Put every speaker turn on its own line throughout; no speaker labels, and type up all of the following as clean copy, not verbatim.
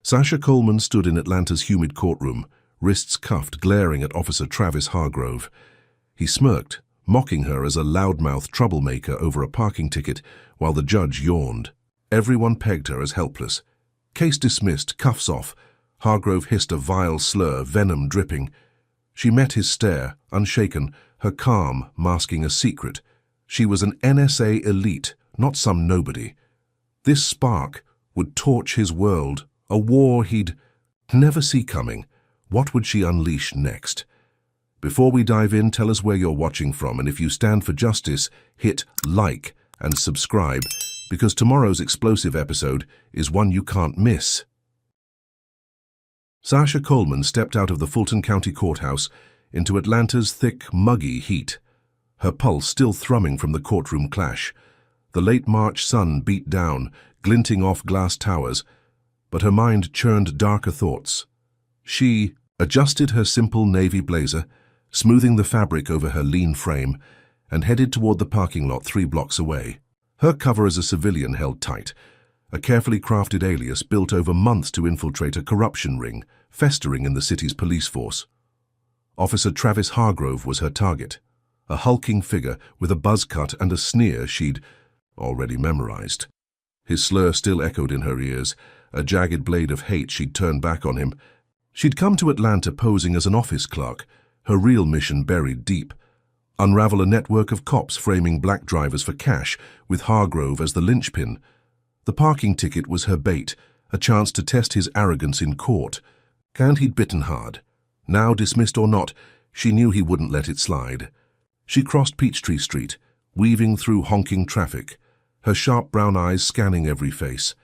Sasha Coleman stood in Atlanta's humid courtroom, wrists cuffed, glaring at Officer Travis Hargrove. He smirked, mocking her as a loudmouth troublemaker over a parking ticket, while the judge yawned. Everyone pegged her as helpless. Case dismissed, cuffs off. Hargrove hissed a vile slur, venom dripping. She met his stare, unshaken, her calm masking a secret. She was an NSA elite, not some nobody. This spark would torch his world, a war he'd never see coming. What would she unleash next? Before we dive in, tell us where you're watching from, and if you stand for justice, hit like and subscribe, because tomorrow's explosive episode is one you can't miss. Sasha Coleman stepped out of the Fulton County Courthouse into Atlanta's thick, muggy heat, her pulse still thrumming from the courtroom clash. The late March sun beat down, glinting off glass towers, but her mind churned darker thoughts. She adjusted her simple navy blazer, smoothing the fabric over her lean frame, and headed toward the parking lot 3 blocks away. Her cover as a civilian held tight, a carefully crafted alias built over months to infiltrate a corruption ring festering in the city's police force. Officer Travis Hargrove was her target, a hulking figure with a buzz cut and a sneer she'd already memorized. His slur still echoed in her ears, a jagged blade of hate she'd turned back on him. She'd come to Atlanta posing as an office clerk, her real mission buried deep. Unravel a network of cops framing black drivers for cash, with Hargrove as the linchpin. The parking ticket was her bait, a chance to test his arrogance in court. And he'd bitten hard. Now, dismissed or not, she knew he wouldn't let it slide. She crossed Peachtree Street, weaving through honking traffic, her sharp brown eyes scanning every face.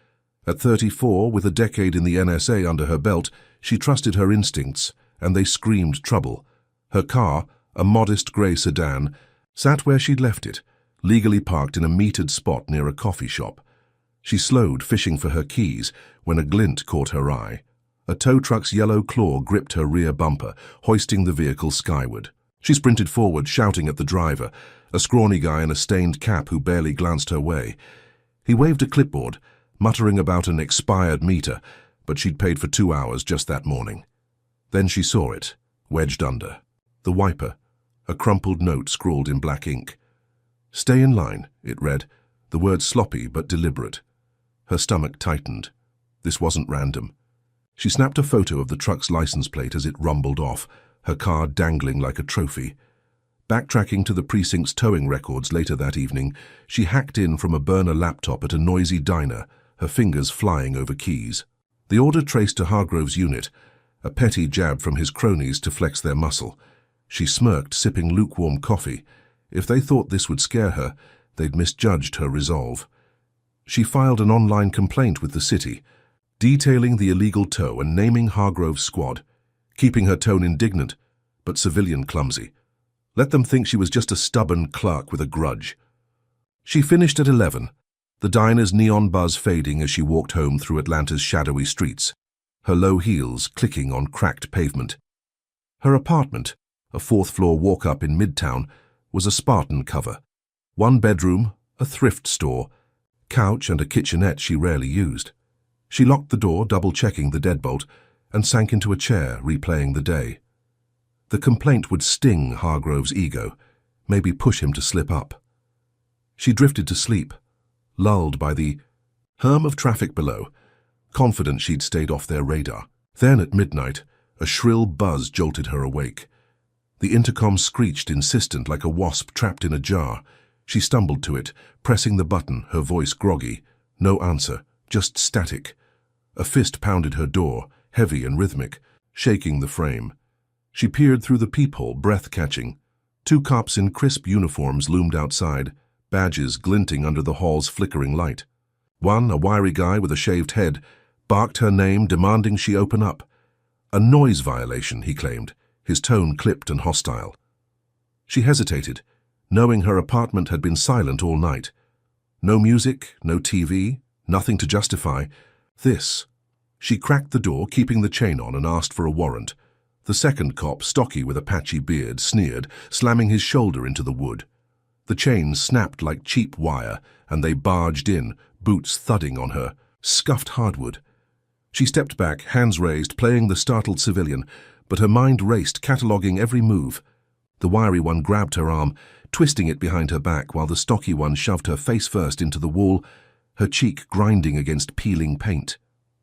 At 34, with a decade in the NSA under her belt, she trusted her instincts, and they screamed trouble. Her car, a modest grey sedan, sat where she'd left it, legally parked in a metered spot near a coffee shop. She slowed, fishing for her keys, when a glint caught her eye. A tow truck's yellow claw gripped her rear bumper, hoisting the vehicle skyward. She sprinted forward, shouting at the driver, a scrawny guy in a stained cap who barely glanced her way. He waved a clipboard, muttering about an expired meter, but she'd paid for 2 hours just that morning. Then she saw it, wedged under. The wiper, a crumpled note scrawled in black ink. "Stay in line," it read, the words sloppy but deliberate. Her stomach tightened. This wasn't random. She snapped a photo of the truck's license plate as it rumbled off, her car dangling like a trophy. Backtracking to the precinct's towing records later that evening, she hacked in from a burner laptop at a noisy diner, her fingers flying over keys. The order traced to Hargrove's unit, a petty jab from his cronies to flex their muscle. She smirked, sipping lukewarm coffee. If they thought this would scare her, they'd misjudged her resolve. She filed an online complaint with the city, detailing the illegal tow and naming Hargrove's squad, keeping her tone indignant, but civilian clumsy. Let them think she was just a stubborn clerk with a grudge. She finished at 11, the diner's neon buzz fading as she walked home through Atlanta's shadowy streets, her low heels clicking on cracked pavement. Her apartment, a 4th-floor walk-up in Midtown, was a Spartan cover. 1 bedroom, a thrift store, couch and a kitchenette she rarely used. She locked the door, double-checking the deadbolt, and sank into a chair, replaying the day. The complaint would sting Hargrove's ego, maybe push him to slip up. She drifted to sleep, lulled by the hum of traffic below, confident she'd stayed off their radar. Then at midnight, a shrill buzz jolted her awake. The intercom screeched insistent like a wasp trapped in a jar. She stumbled to it, pressing the button, her voice groggy. No answer, just static. A fist pounded her door, heavy and rhythmic, shaking the frame. She peered through the peephole, breath-catching. 2 cops in crisp uniforms loomed outside, badges glinting under the hall's flickering light. One, a wiry guy with a shaved head, barked her name, demanding she open up. A noise violation, he claimed, his tone clipped and hostile. She hesitated, knowing her apartment had been silent all night. No music, no TV, nothing to justify this. She cracked the door, keeping the chain on, and asked for a warrant. The second cop, stocky with a patchy beard, sneered, slamming his shoulder into the wood. The chain snapped like cheap wire, and they barged in, boots thudding on her, scuffed hardwood. She stepped back, hands raised, playing the startled civilian, but her mind raced, cataloguing every move. The wiry one grabbed her arm, twisting it behind her back, while the stocky one shoved her face first into the wall, her cheek grinding against peeling paint.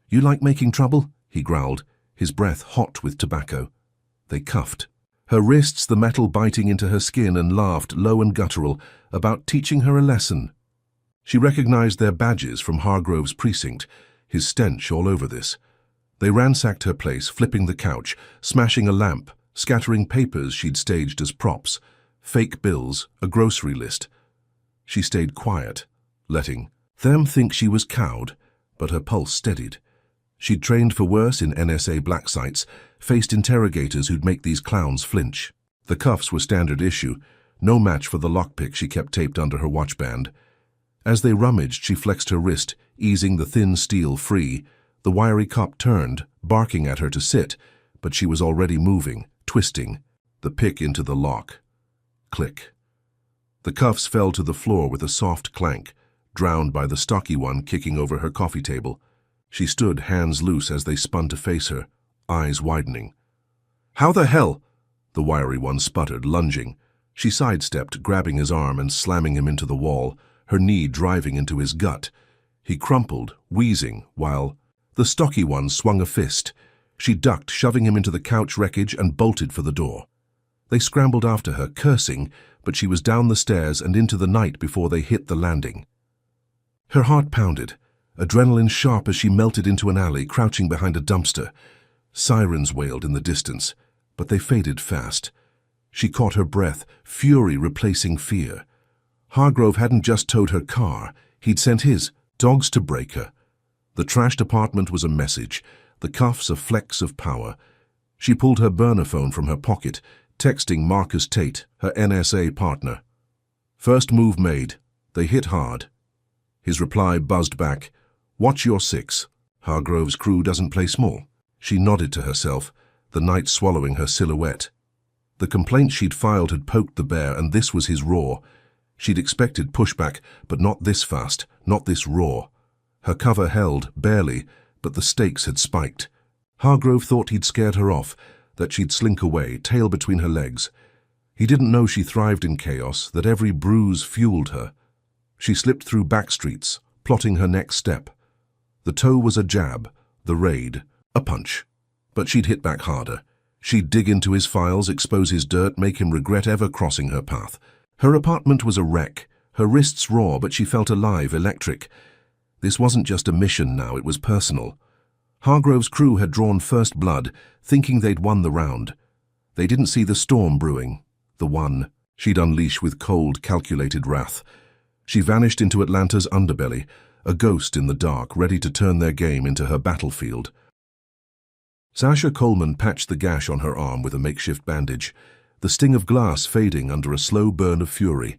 "You like making trouble?" he growled, his breath hot with tobacco. They cuffed. Her wrists, the metal biting into her skin, and laughed, low and guttural, about teaching her a lesson. She recognized their badges from Hargrove's precinct, his stench all over this. They ransacked her place, flipping the couch, smashing a lamp, scattering papers she'd staged as props, fake bills, a grocery list. She stayed quiet, letting them think she was cowed, but her pulse steadied. She'd trained for worse in NSA black sites, faced interrogators who'd make these clowns flinch. The cuffs were standard issue, no match for the lockpick she kept taped under her watchband. As they rummaged, she flexed her wrist, easing the thin steel free. The wiry cop turned, barking at her to sit, but she was already moving, twisting, the pick into the lock. Click. The cuffs fell to the floor with a soft clank, drowned by the stocky one kicking over her coffee table. She stood, hands loose, as they spun to face her, eyes widening. "How the hell?" the wiry one sputtered, lunging. She sidestepped, grabbing his arm and slamming him into the wall, her knee driving into his gut. He crumpled, wheezing, while the stocky one swung a fist. She ducked, shoving him into the couch wreckage, and bolted for the door. They scrambled after her, cursing, but she was down the stairs and into the night before they hit the landing. Her heart pounded, adrenaline sharp as she melted into an alley, crouching behind a dumpster. Sirens wailed in the distance, but they faded fast. She caught her breath, fury replacing fear. Hargrove hadn't just towed her car, he'd sent his dogs to break her. The trashed apartment was a message, the cuffs a flex of power. She pulled her burner phone from her pocket, texting Marcus Tate, her NSA partner. First move made. They hit hard. His reply buzzed back, "Watch your six. Hargrove's crew doesn't play small." She nodded to herself, the night swallowing her silhouette. The complaint she'd filed had poked the bear, and this was his raw. She'd expected pushback, but not this fast, not this raw. Her cover held, barely, but the stakes had spiked. Hargrove thought he'd scared her off, that she'd slink away, tail between her legs. He didn't know she thrived in chaos, that every bruise fueled her. She slipped through back streets, plotting her next step. The toe was a jab, the raid, a punch. But she'd hit back harder. She'd dig into his files, expose his dirt, make him regret ever crossing her path. Her apartment was a wreck, her wrists raw, but she felt alive, electric. This wasn't just a mission now, it was personal. Hargrove's crew had drawn first blood, thinking they'd won the round. They didn't see the storm brewing, the one she'd unleash with cold, calculated wrath. She vanished into Atlanta's underbelly, a ghost in the dark, ready to turn their game into her battlefield. Sasha Coleman patched the gash on her arm with a makeshift bandage, the sting of glass fading under a slow burn of fury.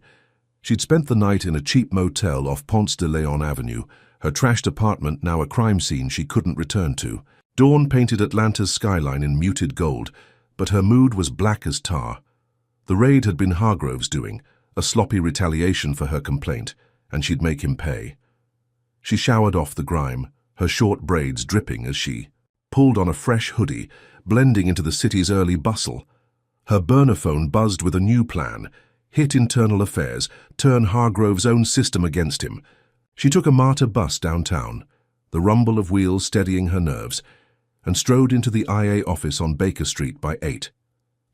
She'd spent the night in a cheap motel off Ponce de Leon Avenue, her trashed apartment now a crime scene she couldn't return to. Dawn painted Atlanta's skyline in muted gold, but her mood was black as tar. The raid had been Hargrove's doing, a sloppy retaliation for her complaint, and she'd make him pay. She showered off the grime, her short braids dripping as she pulled on a fresh hoodie, blending into the city's early bustle. Her burner phone buzzed with a new plan: hit internal affairs, turn Hargrove's own system against him. She took a MARTA bus downtown, the rumble of wheels steadying her nerves, and strode into the IA office on Baker Street by 8.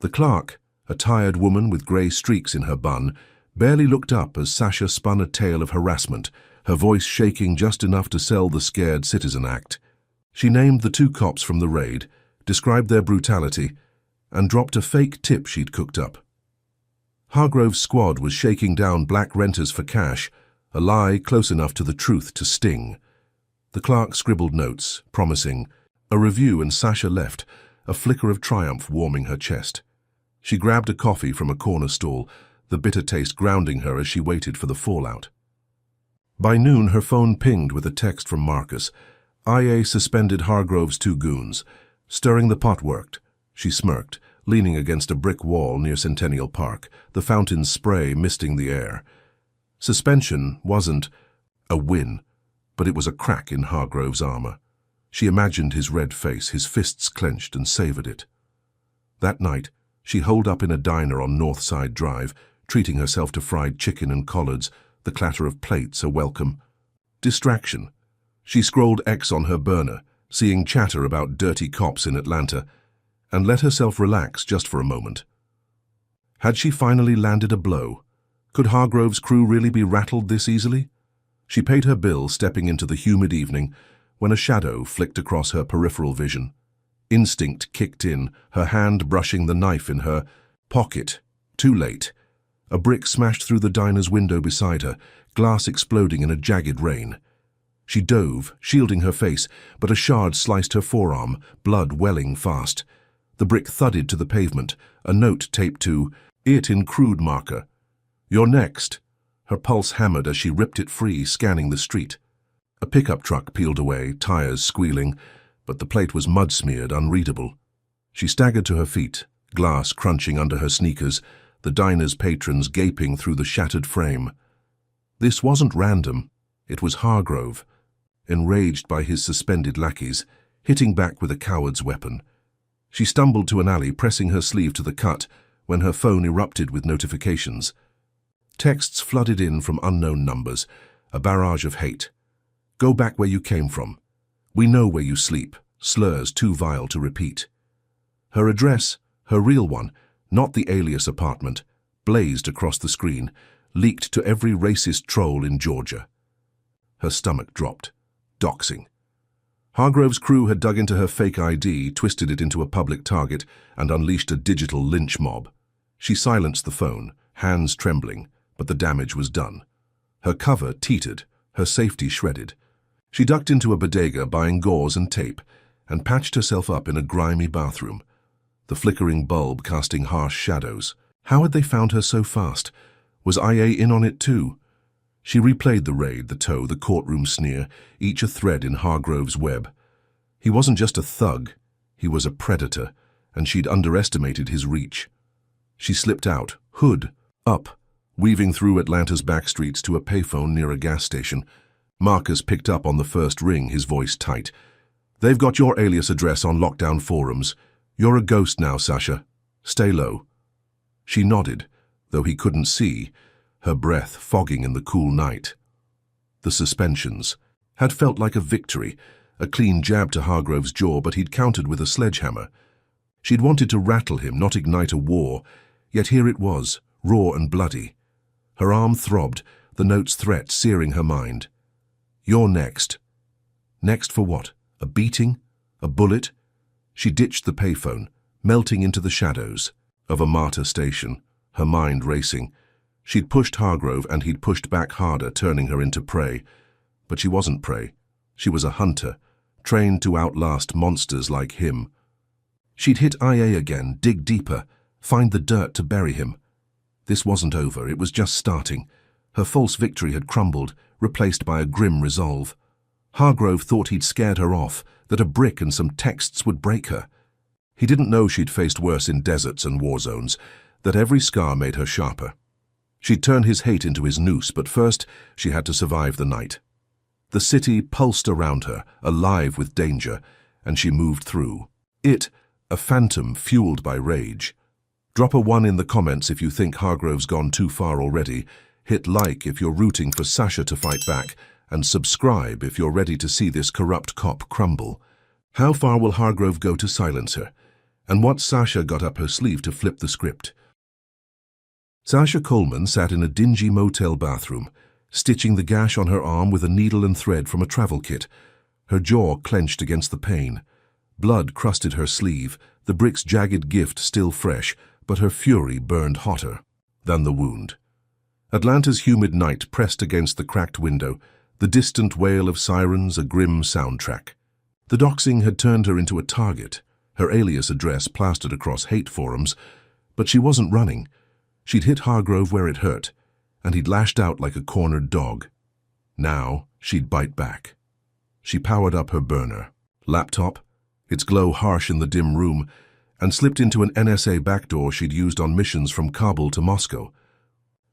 The clerk, a tired woman with grey streaks in her bun, barely looked up as Sasha spun a tale of harassment, her voice shaking just enough to sell the scared citizen act. She named the 2 cops from the raid, described their brutality, and dropped a fake tip she'd cooked up. Hargrove's squad was shaking down black renters for cash, a lie close enough to the truth to sting. The clerk scribbled notes, promising a review, and Sasha left, a flicker of triumph warming her chest. She grabbed a coffee from a corner stall, the bitter taste grounding her as she waited for the fallout. By noon, her phone pinged with a text from Marcus. IA suspended Hargrove's 2 goons. Stirring the pot worked. She smirked, leaning against a brick wall near Centennial Park, the fountain's spray misting the air. Suspension wasn't a win, but it was a crack in Hargrove's armor. She imagined his red face, his fists clenched, and savored it. That night, she holed up in a diner on Northside Drive, treating herself to fried chicken and collards, the clatter of plates a welcome distraction. She scrolled X on her burner, seeing chatter about dirty cops in Atlanta, and let herself relax just for a moment. Had she finally landed a blow? Could Hargrove's crew really be rattled this easily? She paid her bill, stepping into the humid evening, when a shadow flicked across her peripheral vision. Instinct kicked in, her hand brushing the knife in her pocket. Too late. A brick smashed through the diner's window beside her, glass exploding in a jagged rain. She dove, shielding her face, but a shard sliced her forearm, blood welling fast. The brick thudded to the pavement, a note taped to it in crude marker. "You're next." Her pulse hammered as she ripped it free, scanning the street. A pickup truck peeled away, tires squealing, but the plate was mud-smeared, unreadable. She staggered to her feet, glass crunching under her sneakers, the diner's patrons gaping through the shattered frame. This wasn't random. It was Hargrove, enraged by his suspended lackeys, hitting back with a coward's weapon. She stumbled to an alley, pressing her sleeve to the cut, when her phone erupted with notifications. Texts flooded in from unknown numbers, a barrage of hate. "Go back where you came from. We know where you sleep," slurs too vile to repeat. Her address, her real one, not the alias apartment, blazed across the screen, leaked to every racist troll in Georgia. Her stomach dropped. Doxing. Hargrove's crew had dug into her fake ID, twisted it into a public target, and unleashed a digital lynch mob. She silenced the phone, hands trembling, but the damage was done. Her cover teetered, her safety shredded. She ducked into a bodega, buying gauze and tape, and patched herself up in a grimy bathroom, the flickering bulb casting harsh shadows. How had they found her so fast? Was IA in on it too? She replayed the raid, the tow, the courtroom sneer, each a thread in Hargrove's web. He wasn't just a thug, he was a predator, and she'd underestimated his reach. She slipped out, hood up, weaving through Atlanta's back streets to a payphone near a gas station. Marcus picked up on the first ring, his voice tight. "They've got your alias address on lockdown forums. You're a ghost now, Sasha. Stay low." She nodded, though he couldn't see, her breath fogging in the cool night. The suspensions had felt like a victory, a clean jab to Hargrove's jaw, but he'd countered with a sledgehammer. She'd wanted to rattle him, not ignite a war, yet here it was, raw and bloody. Her arm throbbed, the note's threat searing her mind. "You're next." Next for what? A beating? A bullet? She ditched the payphone, melting into the shadows of a martyr station, her mind racing. She'd pushed Hargrove, and he'd pushed back harder, turning her into prey. But she wasn't prey. She was a hunter, trained to outlast monsters like him. She'd hit IA again, dig deeper, find the dirt to bury him. This wasn't over, it was just starting. Her false victory had crumbled, replaced by a grim resolve. Hargrove thought he'd scared her off, that a brick and some texts would break her. He didn't know she'd faced worse in deserts and war zones, that every scar made her sharper. She'd turn his hate into his noose, but first she had to survive the night. The city pulsed around her, alive with danger, and she moved through. It, a phantom fueled by rage. Drop a 1 in the comments if you think Hargrove's gone too far already. Hit like if you're rooting for Sasha to fight back, and subscribe if you're ready to see this corrupt cop crumble. How far will Hargrove go to silence her? And what Sasha got up her sleeve to flip the script? Sasha Coleman sat in a dingy motel bathroom, stitching the gash on her arm with a needle and thread from a travel kit. Her jaw clenched against the pain. Blood crusted her sleeve, the brick's jagged gift still fresh, but her fury burned hotter than the wound. Atlanta's humid night pressed against the cracked window, the distant wail of sirens a grim soundtrack. The doxing had turned her into a target, her alias address plastered across hate forums, but she wasn't running. She'd hit Hargrove where it hurt, and he'd lashed out like a cornered dog. Now she'd bite back. She powered up her burner, laptop, its glow harsh in the dim room, and slipped into an NSA backdoor she'd used on missions from Kabul to Moscow.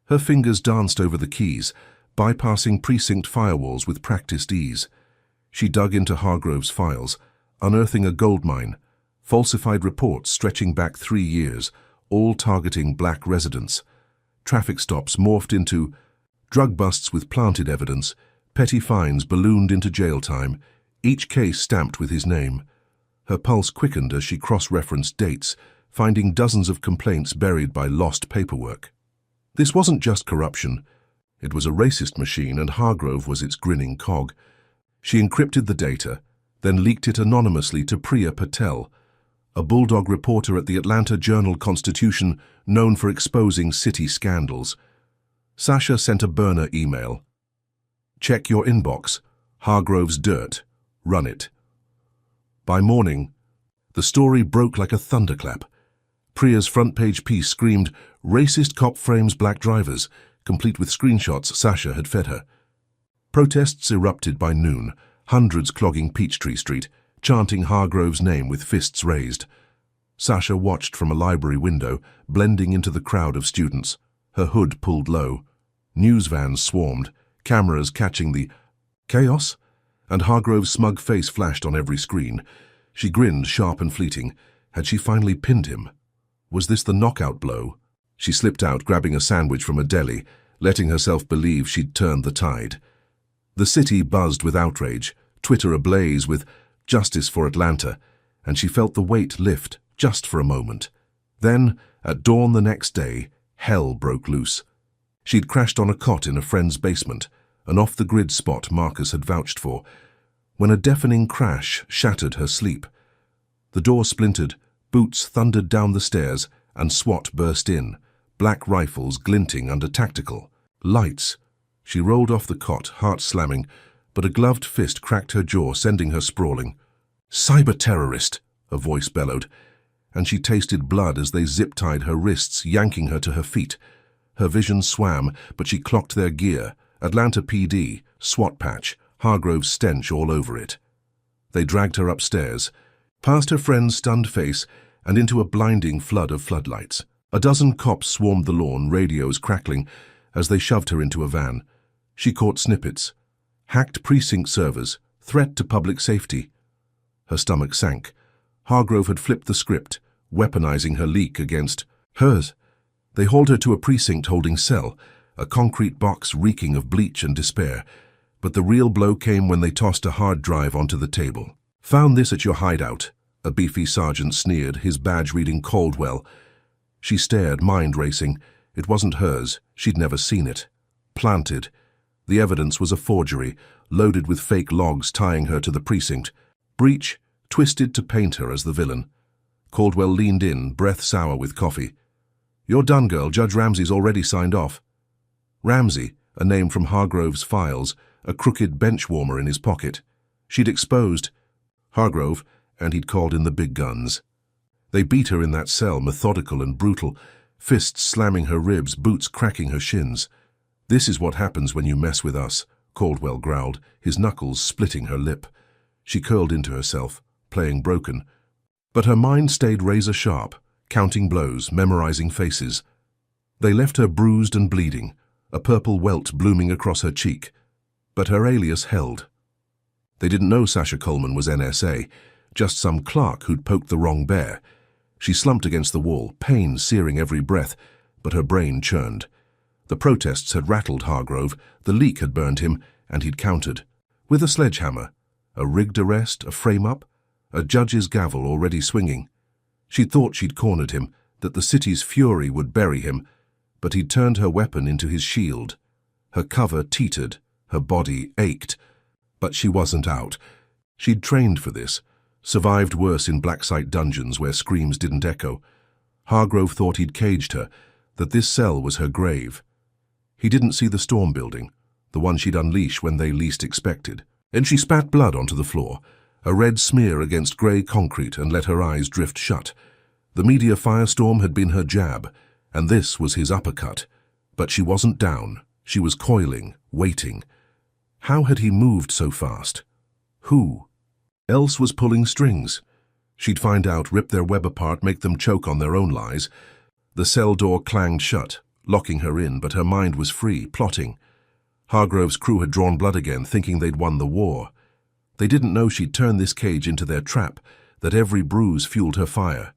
Her fingers danced over the keys, bypassing precinct firewalls with practiced ease. She dug into Hargrove's files, unearthing a goldmine, falsified reports stretching back 3 years, all targeting black residents. Traffic stops morphed into drug busts with planted evidence, petty fines ballooned into jail time, each case stamped with his name. Her pulse quickened as she cross-referenced dates, finding dozens of complaints buried by lost paperwork. This wasn't just corruption. It was a racist machine, and Hargrove was its grinning cog. She encrypted the data, then leaked it anonymously to Priya Patel, a bulldog reporter at the Atlanta Journal-Constitution known for exposing city scandals. Sasha sent a burner email. "Check your inbox. Hargrove's dirt. Run it." By morning, the story broke like a thunderclap. Priya's front-page piece screamed, "Racist cop frames black drivers," complete with screenshots Sasha had fed her. Protests erupted by noon, hundreds clogging Peachtree Street, chanting Hargrove's name with fists raised. Sasha watched from a library window, blending into the crowd of students, her hood pulled low. News vans swarmed, cameras catching the chaos, and Hargrove's smug face flashed on every screen. She grinned, sharp and fleeting. Had she finally pinned him? Was this the knockout blow? She slipped out, grabbing a sandwich from a deli, letting herself believe she'd turned the tide. The city buzzed with outrage, Twitter ablaze with "Justice for Atlanta," and she felt the weight lift just for a moment. Then, at dawn the next day, hell broke loose. She'd crashed on a cot in a friend's basement, an off-the-grid spot Marcus had vouched for, when a deafening crash shattered her sleep. The door splintered, boots thundered down the stairs, and SWAT burst in, black rifles glinting under tactical lights. She rolled off the cot, heart slamming, but a gloved fist cracked her jaw, sending her sprawling. "Cyber-terrorist!" a voice bellowed, and she tasted blood as they zip-tied her wrists, yanking her to her feet. Her vision swam, but she clocked their gear. Atlanta PD, SWAT patch, Hargrove's stench all over it. They dragged her upstairs, past her friend's stunned face, and into a blinding flood of floodlights. A dozen cops swarmed the lawn, radios crackling, as they shoved her into a van. She caught snippets. Hacked precinct servers, threat to public safety. Her stomach sank. Hargrove had flipped the script, weaponizing her leak against hers. They hauled her to a precinct-holding cell, a concrete box reeking of bleach and despair. But the real blow came when they tossed a hard drive onto the table. "Found this at your hideout," a beefy sergeant sneered, his badge reading Caldwell. She stared, mind racing. It wasn't hers. She'd never seen it. Planted. The evidence was a forgery, loaded with fake logs tying her to the precinct. Breach, twisted to paint her as the villain. Caldwell leaned in, breath sour with coffee. "You're done, girl. Judge Ramsey's already signed off." Ramsey, a name from Hargrove's files, a crooked bench warmer in his pocket. She'd exposed Hargrove, and he'd called in the big guns. They beat her in that cell, methodical and brutal, fists slamming her ribs, boots cracking her shins. "This is what happens when you mess with us," Caldwell growled, his knuckles splitting her lip. She curled into herself, playing broken. But her mind stayed razor-sharp, counting blows, memorizing faces. They left her bruised and bleeding, a purple welt blooming across her cheek. But her alias held. They didn't know Sasha Coleman was NSA, just some clerk who'd poked the wrong bear. She slumped against the wall, pain searing every breath, but her brain churned. The protests had rattled Hargrove, the leak had burned him, and he'd countered. With a sledgehammer, a rigged arrest, a frame-up, a judge's gavel already swinging. She'd thought she'd cornered him, that the city's fury would bury him, but he'd turned her weapon into his shield. Her cover teetered, her body ached, but she wasn't out. She'd trained for this, survived worse in black site dungeons where screams didn't echo. Hargrove thought he'd caged her, that this cell was her grave. He didn't see the storm building, the one she'd unleash when they least expected. Then she spat blood onto the floor, a red smear against grey concrete, and let her eyes drift shut. The media firestorm had been her jab, and this was his uppercut. But she wasn't down. She was coiling, waiting. How had he moved so fast? Who else was pulling strings? She'd find out, rip their web apart, make them choke on their own lies. The cell door clanged shut, locking her in, but her mind was free, plotting. Hargrove's crew had drawn blood again, thinking they'd won the war. They didn't know she'd turned this cage into their trap, that every bruise fueled her fire.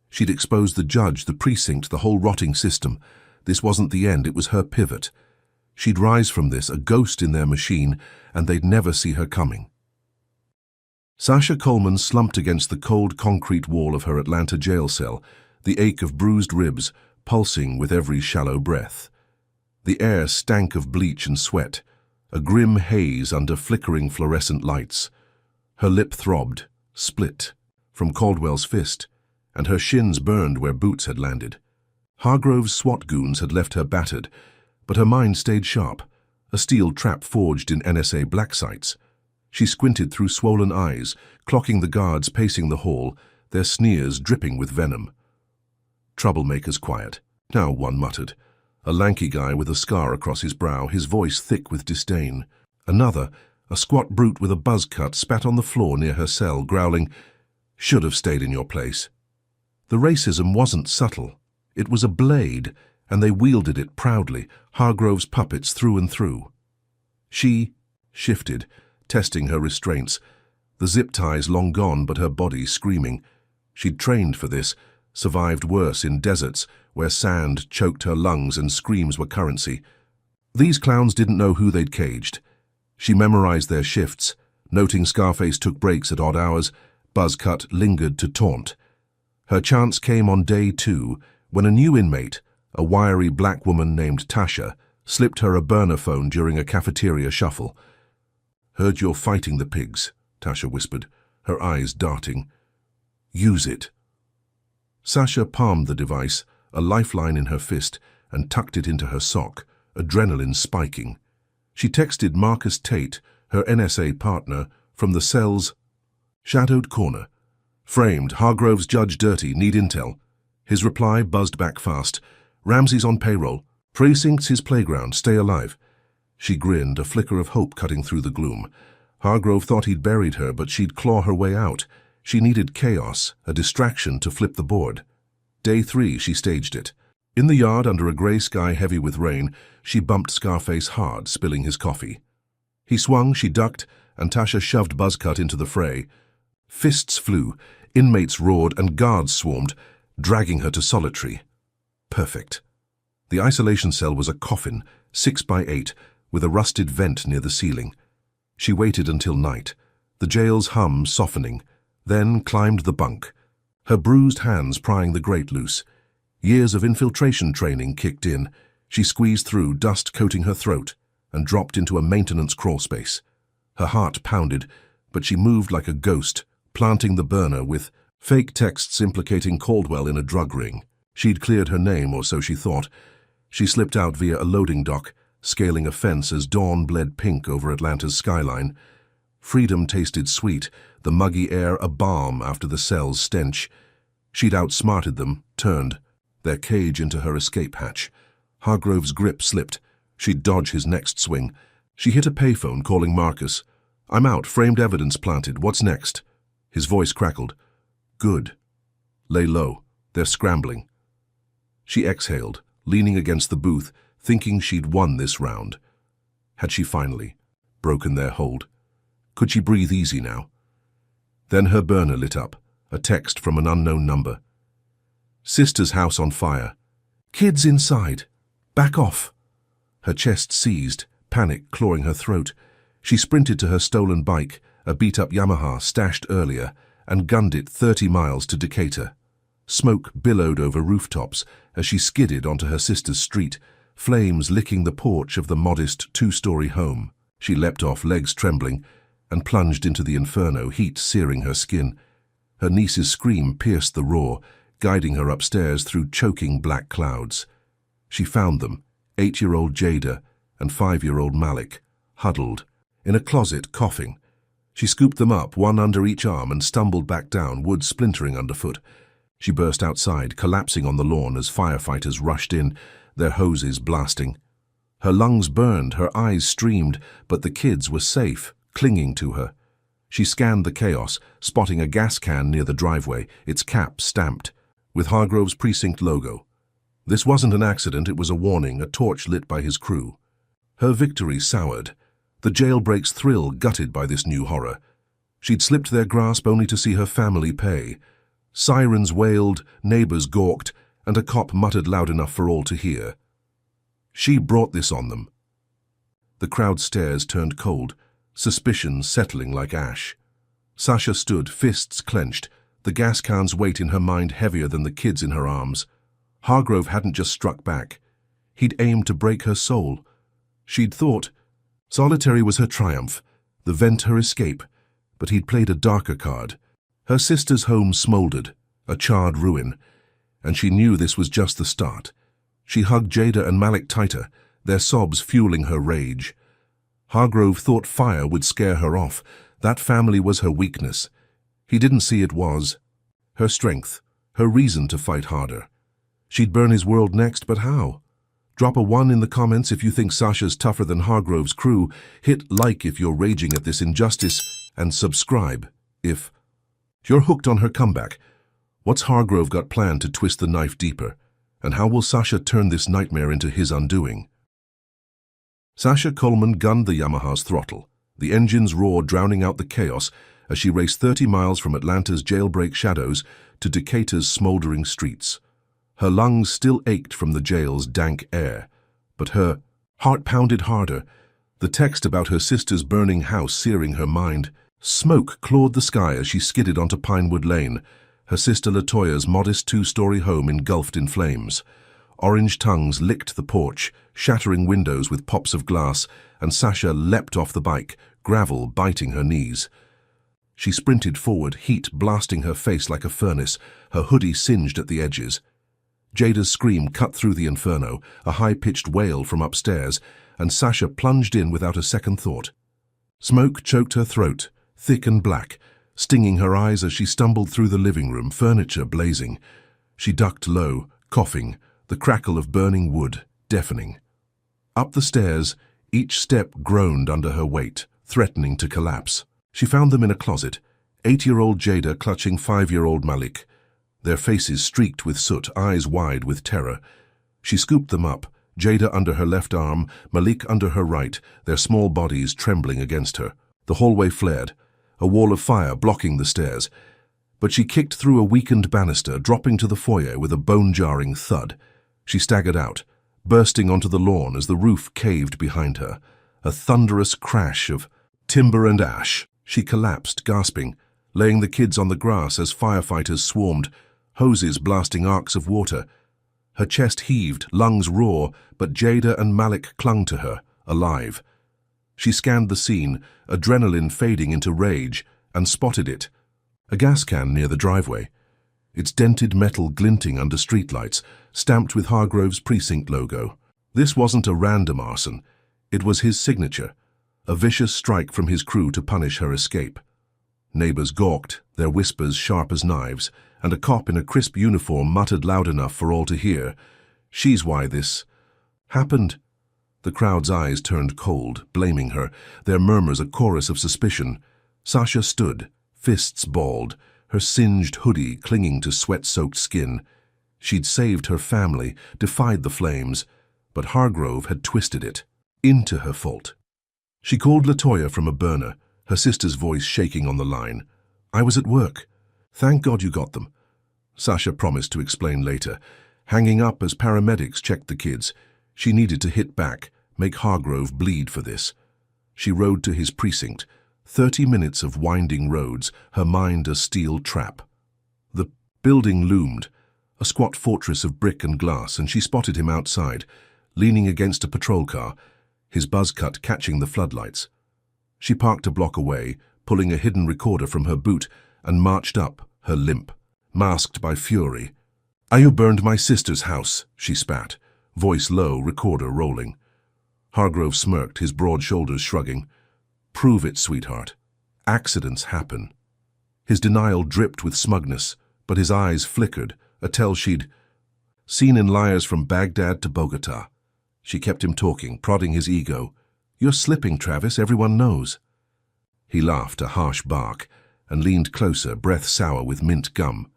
She'd exposed the judge, the precinct, the whole rotting system. This wasn't the end, it was her pivot. She'd rise from this, a ghost in their machine, and they'd never see her coming. Sasha Coleman slumped against the cold concrete wall of her Atlanta jail cell, the ache of bruised ribs pulsing with every shallow breath. The air stank of bleach and sweat, a grim haze under flickering fluorescent lights. Her lip throbbed, split, from Caldwell's fist, and her shins burned where boots had landed. Hargrove's SWAT goons had left her battered, but her mind stayed sharp, a steel trap forged in NSA black sites. She squinted through swollen eyes, clocking the guards pacing the hall, their sneers dripping with venom. Troublemakers quiet. Now, one muttered. A lanky guy with a scar across his brow, his voice thick with disdain. Another, a squat brute with a buzz cut, spat on the floor near her cell, growling, "Should have stayed in your place." The racism wasn't subtle. It was a blade, and they wielded it proudly, Hargrove's puppets through and through. She shifted, testing her restraints, the zip ties long gone but her body screaming. She'd trained for this, survived worse in deserts where sand choked her lungs and screams were currency. These clowns didn't know who they'd caged. She memorized their shifts, noting Scarface took breaks at odd hours, Buzzcut lingered to taunt. Her chance came on day 2 when a new inmate, a wiry black woman named Tasha, slipped her a burner phone during a cafeteria shuffle. "Heard you're fighting the pigs," Tasha whispered, her eyes darting. "Use it." Sasha palmed the device, a lifeline in her fist, and tucked it into her sock, adrenaline spiking. She texted Marcus Tate, her NSA partner, from the cell's shadowed corner. "Framed, Hargrove's judge dirty, need intel." His reply buzzed back fast. "Ramsey's on payroll. Precinct's his playground, stay alive." She grinned, a flicker of hope cutting through the gloom. Hargrove thought he'd buried her, but she'd claw her way out. She needed chaos, a distraction to flip the board. Day 3, she staged it. In the yard, under a grey sky heavy with rain, she bumped Scarface hard, spilling his coffee. He swung, she ducked, and Tasha shoved Buzzcut into the fray. Fists flew, inmates roared, and guards swarmed, dragging her to solitary. Perfect. The isolation cell was a coffin, 6 by 8, with a rusted vent near the ceiling. She waited until night, the jail's hum softening, then climbed the bunk, her bruised hands prying the grate loose. Years of infiltration training kicked in. She squeezed through, dust coating her throat, and dropped into a maintenance crawlspace. Her heart pounded, but she moved like a ghost, planting the burner with fake texts implicating Caldwell in a drug ring. She'd cleared her name, or so she thought. She slipped out via a loading dock, scaling a fence as dawn bled pink over Atlanta's skyline. Freedom tasted sweet, the muggy air a balm after the cell's stench. She'd outsmarted them, turned, their cage into her escape hatch. Hargrove's grip slipped. She'd dodge his next swing. She hit a payphone, calling Marcus. "I'm out, framed evidence planted. What's next?" His voice crackled. "Good. Lay low. They're scrambling." She exhaled, leaning against the booth, thinking she'd won this round. Had she finally broken their hold? Could she breathe easy now? Then her burner lit up, a text from an unknown number. "Sister's house on fire. Kids inside. Back off." Her chest seized, panic clawing her throat. She sprinted to her stolen bike, a beat-up Yamaha stashed earlier, and gunned it 30 miles to Decatur. Smoke billowed over rooftops as she skidded onto her sister's street, flames licking the porch of the modest 2-story home. She leapt off, legs trembling, and plunged into the inferno, heat searing her skin. Her niece's scream pierced the roar, guiding her upstairs through choking black clouds. She found them, 8-year-old Jada and 5-year-old Malik, huddled, in a closet, coughing. She scooped them up, one under each arm, and stumbled back down, wood splintering underfoot. She burst outside, collapsing on the lawn as firefighters rushed in, their hoses blasting. Her lungs burned, her eyes streamed, but the kids were safe, clinging to her. She scanned the chaos, spotting a gas can near the driveway, its cap stamped, with Hargrove's precinct logo. This wasn't an accident, it was a warning, a torch lit by his crew. Her victory soured, the jailbreak's thrill gutted by this new horror. She'd slipped their grasp only to see her family pay. Sirens wailed, neighbors gawked, and a cop muttered loud enough for all to hear. She brought this on them. The crowd's stares turned cold, suspicion settling like ash. Sasha stood, fists clenched, the gas can's weight in her mind heavier than the kids in her arms. Hargrove hadn't just struck back. He'd aimed to break her soul. She'd thought solitary was her triumph, the vent her escape, but he'd played a darker card. Her sister's home smoldered, a charred ruin, and she knew this was just the start. She hugged Jada and Malik tighter, their sobs fueling her rage. Hargrove thought fire would scare her off. That family was her weakness. He didn't see it was her strength, her reason to fight harder. She'd burn his world next, but how? Drop a 1 in the comments if you think Sasha's tougher than Hargrove's crew. Hit like if you're raging at this injustice, and subscribe if you're hooked on her comeback. What's Hargrove got planned to twist the knife deeper? And how will Sasha turn this nightmare into his undoing? Sasha Coleman gunned the Yamaha's throttle, the engine's roar drowning out the chaos as she raced 30 miles from Atlanta's jailbreak shadows to Decatur's smoldering streets. Her lungs still ached from the jail's dank air, but her heart pounded harder, the text about her sister's burning house searing her mind. Smoke clawed the sky as she skidded onto Pinewood Lane, her sister Latoya's modest 2-story home engulfed in flames. Orange tongues licked the porch, shattering windows with pops of glass, and Sasha leapt off the bike, gravel biting her knees. She sprinted forward, heat blasting her face like a furnace, her hoodie singed at the edges. Jada's scream cut through the inferno, a high-pitched wail from upstairs, and Sasha plunged in without a second thought. Smoke choked her throat, thick and black, stinging her eyes as she stumbled through the living room, furniture blazing. She ducked low, coughing, the crackle of burning wood deafening. Up the stairs, each step groaned under her weight, threatening to collapse. She found them in a closet, 8-year-old Jada clutching 5-year-old Malik, their faces streaked with soot, eyes wide with terror. She scooped them up, Jada under her left arm, Malik under her right, their small bodies trembling against her. The hallway flared, a wall of fire blocking the stairs, but she kicked through a weakened banister, dropping to the foyer with a bone-jarring thud. She staggered out, bursting onto the lawn as the roof caved behind her. A thunderous crash of timber and ash. She collapsed, gasping, laying the kids on the grass as firefighters swarmed, hoses blasting arcs of water. Her chest heaved, lungs raw, but Jada and Malik clung to her, alive. She scanned the scene, adrenaline fading into rage, and spotted it. A gas can near the driveway, its dented metal glinting under streetlights, stamped with Hargrove's precinct logo. This wasn't a random arson. It was his signature, a vicious strike from his crew to punish her escape. Neighbors gawked, their whispers sharp as knives, and a cop in a crisp uniform muttered loud enough for all to hear, "She's why this happened." The crowd's eyes turned cold, blaming her, their murmurs a chorus of suspicion. Sasha stood, fists balled, her singed hoodie clinging to sweat-soaked skin. She'd saved her family, defied the flames, but Hargrove had twisted it into her fault. She called Latoya from a burner, her sister's voice shaking on the line. "I was at work. Thank God you got them." Sasha promised to explain later, hanging up as paramedics checked the kids. She needed to hit back, make Hargrove bleed for this. She rode to his precinct, 30 minutes of winding roads, her mind a steel trap. The building loomed, a squat fortress of brick and glass, and she spotted him outside, leaning against a patrol car, his buzz cut catching the floodlights. She parked a block away, pulling a hidden recorder from her boot, and marched up, her limp, masked by fury. "You burned my sister's house," she spat, voice low, recorder rolling. Hargrove smirked, his broad shoulders shrugging. "Prove it, sweetheart. Accidents happen." His denial dripped with smugness, but his eyes flickered, a tell she'd seen in liars from Baghdad to Bogota. She kept him talking, prodding his ego. "You're slipping, Travis, everyone knows." He laughed, a harsh bark, and leaned closer, breath sour with mint gum.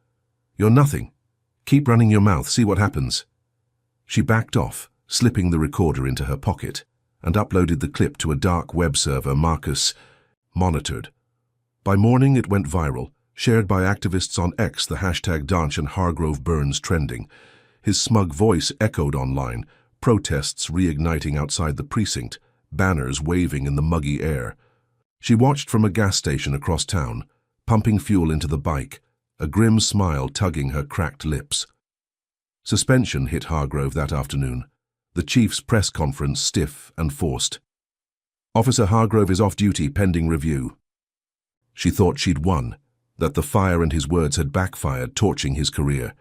"You're nothing. Keep running your mouth, see what happens." She backed off, slipping the recorder into her pocket, and uploaded the clip to a dark web server Marcus monitored. By morning, it went viral, shared by activists on X, the hashtag Danch and Hargrove Burns trending. His smug voice echoed online, protests reigniting outside the precinct, banners waving in the muggy air. She watched from a gas station across town, pumping fuel into the bike, a grim smile tugging her cracked lips. Suspension hit Hargrove that afternoon, the chief's press conference stiff and forced. Officer Hargrove is off duty pending review. She thought she'd won, that the fire and his words had backfired, torching his career.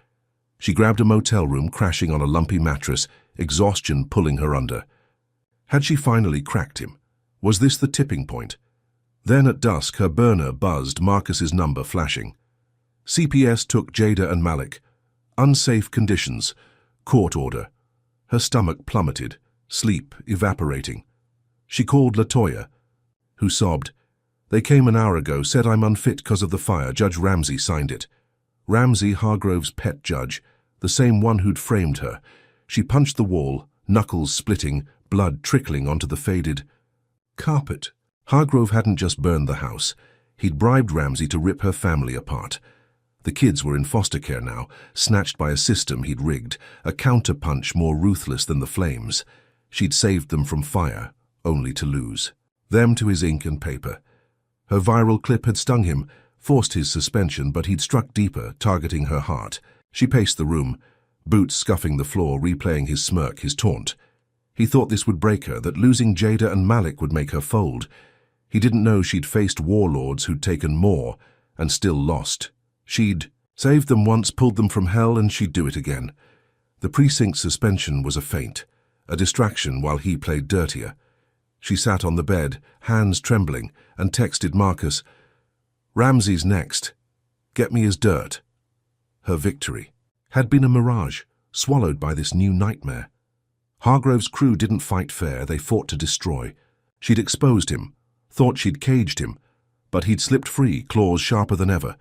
She grabbed a motel room, crashing on a lumpy mattress, exhaustion pulling her under. Had she finally cracked him? Was this the tipping point? Then at dusk, her burner buzzed, Marcus's number flashing. CPS took Jada and Malik. Unsafe conditions. Court order. Her stomach plummeted, sleep evaporating. She called LaToya, who sobbed. They came an hour ago, said I'm unfit because of the fire. Judge Ramsey signed it. Ramsey, Hargrove's pet judge, the same one who'd framed her. She punched the wall, knuckles splitting, blood trickling onto the faded carpet. Hargrove hadn't just burned the house. He'd bribed Ramsey to rip her family apart. The kids were in foster care now, snatched by a system he'd rigged, a counterpunch more ruthless than the flames. She'd saved them from fire, only to lose. Them to his ink and paper. Her viral clip had stung him, forced his suspension, but he'd struck deeper, targeting her heart. She paced the room, boots scuffing the floor, replaying his smirk, his taunt. He thought this would break her, that losing Jada and Malik would make her fold. He didn't know she'd faced warlords who'd taken more, and still lost. She'd saved them once, pulled them from hell, and she'd do it again. The precinct's suspension was a feint, a distraction while he played dirtier. She sat on the bed, hands trembling, and texted Marcus, "Ramsey's next. Get me his dirt." Her victory had been a mirage, swallowed by this new nightmare. Hargrove's crew didn't fight fair, they fought to destroy. She'd exposed him, thought she'd caged him, but he'd slipped free, claws sharper than ever.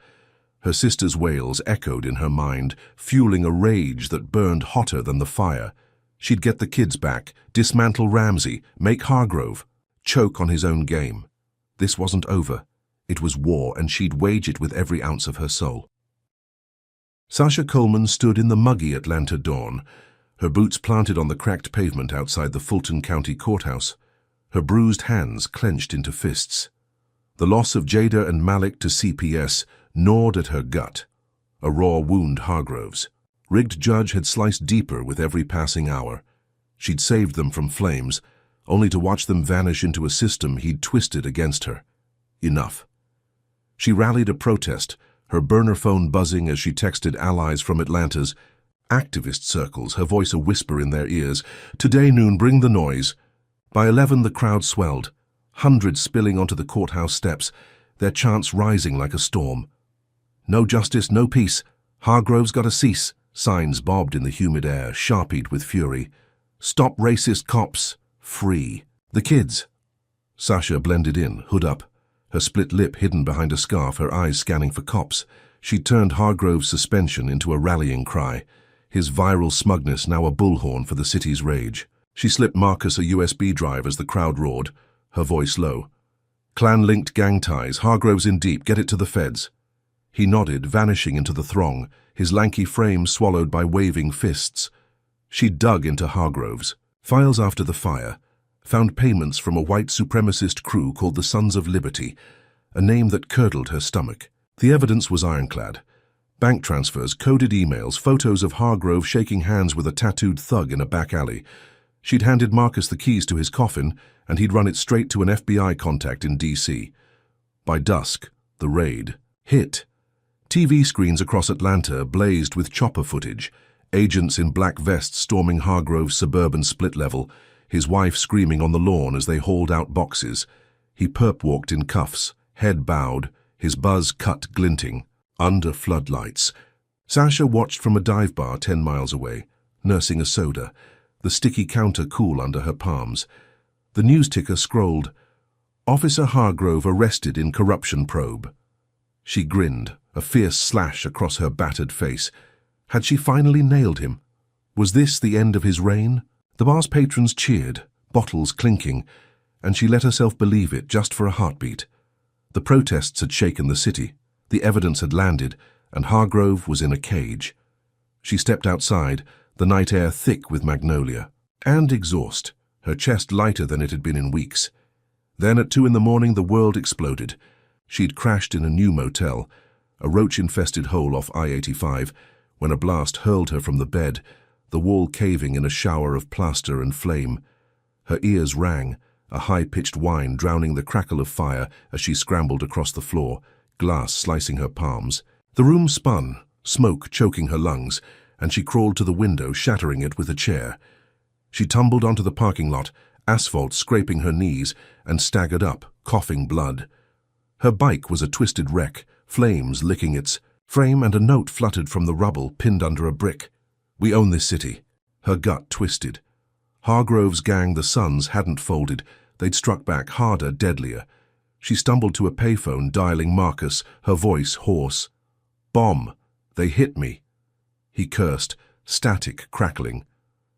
Her sister's wails echoed in her mind, fueling a rage that burned hotter than the fire. She'd get the kids back, dismantle Ramsey, make Hargrove choke on his own game. This wasn't over. It was war, and she'd wage it with every ounce of her soul. Sasha Coleman stood in the muggy Atlanta dawn, her boots planted on the cracked pavement outside the Fulton County Courthouse, her bruised hands clenched into fists. The loss of Jada and Malik to CPS gnawed at her gut, a raw wound Hargrove's. Rigged judge had sliced deeper with every passing hour. She'd saved them from flames, only to watch them vanish into a system he'd twisted against her. Enough. She rallied a protest, her burner phone buzzing as she texted allies from Atlanta's activist circles, her voice a whisper in their ears. Today noon, bring the noise. By 11 the crowd swelled, hundreds spilling onto the courthouse steps, their chants rising like a storm. No justice, no peace. Hargrove's got to cease. Signs bobbed in the humid air, sharpied with fury. Stop racist cops. Free. The kids. Sasha blended in, hood up, her split lip hidden behind a scarf, her eyes scanning for cops. She turned Hargrove's suspension into a rallying cry, his viral smugness now a bullhorn for the city's rage. She slipped Marcus a USB drive as the crowd roared, her voice low. Clan-linked gang ties, Hargrove's in deep, get it to the feds. He nodded, vanishing into the throng, his lanky frame swallowed by waving fists. She dug into Hargrove's files after the fire, found payments from a white supremacist crew called the Sons of Liberty, a name that curdled her stomach. The evidence was ironclad. Bank transfers, coded emails, photos of Hargrove shaking hands with a tattooed thug in a back alley. She'd handed Marcus the keys to his coffin, and he'd run it straight to an FBI contact in D.C. By dusk, the raid hit. TV screens across Atlanta blazed with chopper footage, agents in black vests storming Hargrove's suburban split level, his wife screaming on the lawn as they hauled out boxes. He perp-walked in cuffs, head bowed, his buzz cut glinting, under floodlights. Sasha watched from a dive bar 10 miles away, nursing a soda, the sticky counter cool under her palms. The news ticker scrolled, "Officer Hargrove arrested in corruption probe." She grinned, a fierce slash across her battered face. Had she finally nailed him? Was this the end of his reign? The bar's patrons cheered, bottles clinking, and she let herself believe it just for a heartbeat. The protests had shaken the city, the evidence had landed, and Hargrove was in a cage. She stepped outside, the night air thick with magnolia, and exhaust, her chest lighter than it had been in weeks. Then at 2 in the morning the world exploded. She'd crashed in a new motel, a roach-infested hole off I-85, when a blast hurled her from the bed, the wall caving in a shower of plaster and flame. Her ears rang, a high-pitched whine drowning the crackle of fire as she scrambled across the floor, glass slicing her palms. The room spun, smoke choking her lungs, and she crawled to the window, shattering it with a chair. She tumbled onto the parking lot, asphalt scraping her knees, and staggered up, coughing blood. Her bike was a twisted wreck, flames licking its frame, and a note fluttered from the rubble pinned under a brick. "We own this city." Her gut twisted. Hargrove's gang, the Sons, hadn't folded. They'd struck back harder, deadlier. She stumbled to a payphone, dialing Marcus, her voice hoarse. "Bomb. They hit me." He cursed, static crackling.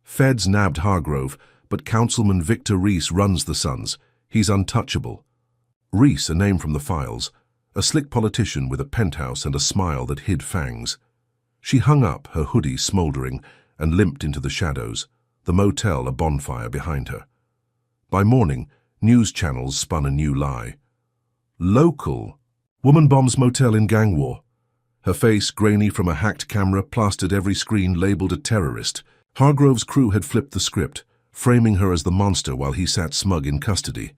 "Feds nabbed Hargrove, but Councilman Victor Reese runs the Sons. He's untouchable." Reese, a name from the files, a slick politician with a penthouse and a smile that hid fangs. She hung up, her hoodie smoldering, and limped into the shadows, the motel a bonfire behind her. By morning, news channels spun a new lie. Local. Woman bombs motel in gang war. Her face, grainy from a hacked camera, plastered every screen labeled a terrorist. Hargrove's crew had flipped the script, framing her as the monster while he sat smug in custody.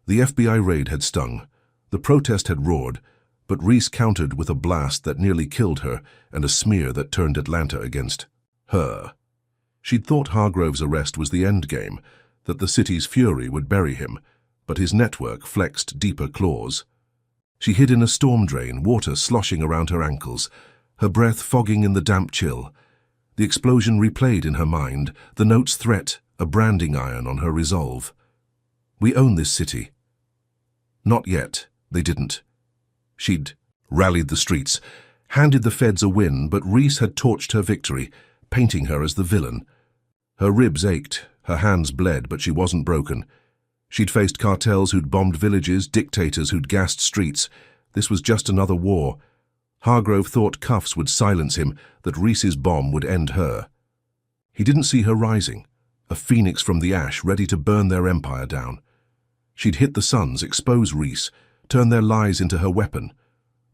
The FBI raid had stung. The protest had roared, but Reese countered with a blast that nearly killed her and a smear that turned Atlanta against her. She'd thought Hargrove's arrest was the endgame, that the city's fury would bury him, but his network flexed deeper claws. She hid in a storm drain, water sloshing around her ankles, her breath fogging in the damp chill. The explosion replayed in her mind, the note's threat, a branding iron on her resolve. "We own this city." Not yet, they didn't. She'd rallied the streets, handed the feds a win, but Reese had torched her victory, painting her as the villain. Her ribs ached, her hands bled, but she wasn't broken. She'd faced cartels who'd bombed villages, dictators who'd gassed streets. This was just another war. Hargrove thought cuffs would silence him, that Reese's bomb would end her. He didn't see her rising, a phoenix from the ash ready to burn their empire down. She'd hit the Sons, expose Reese, turn their lies into her weapon.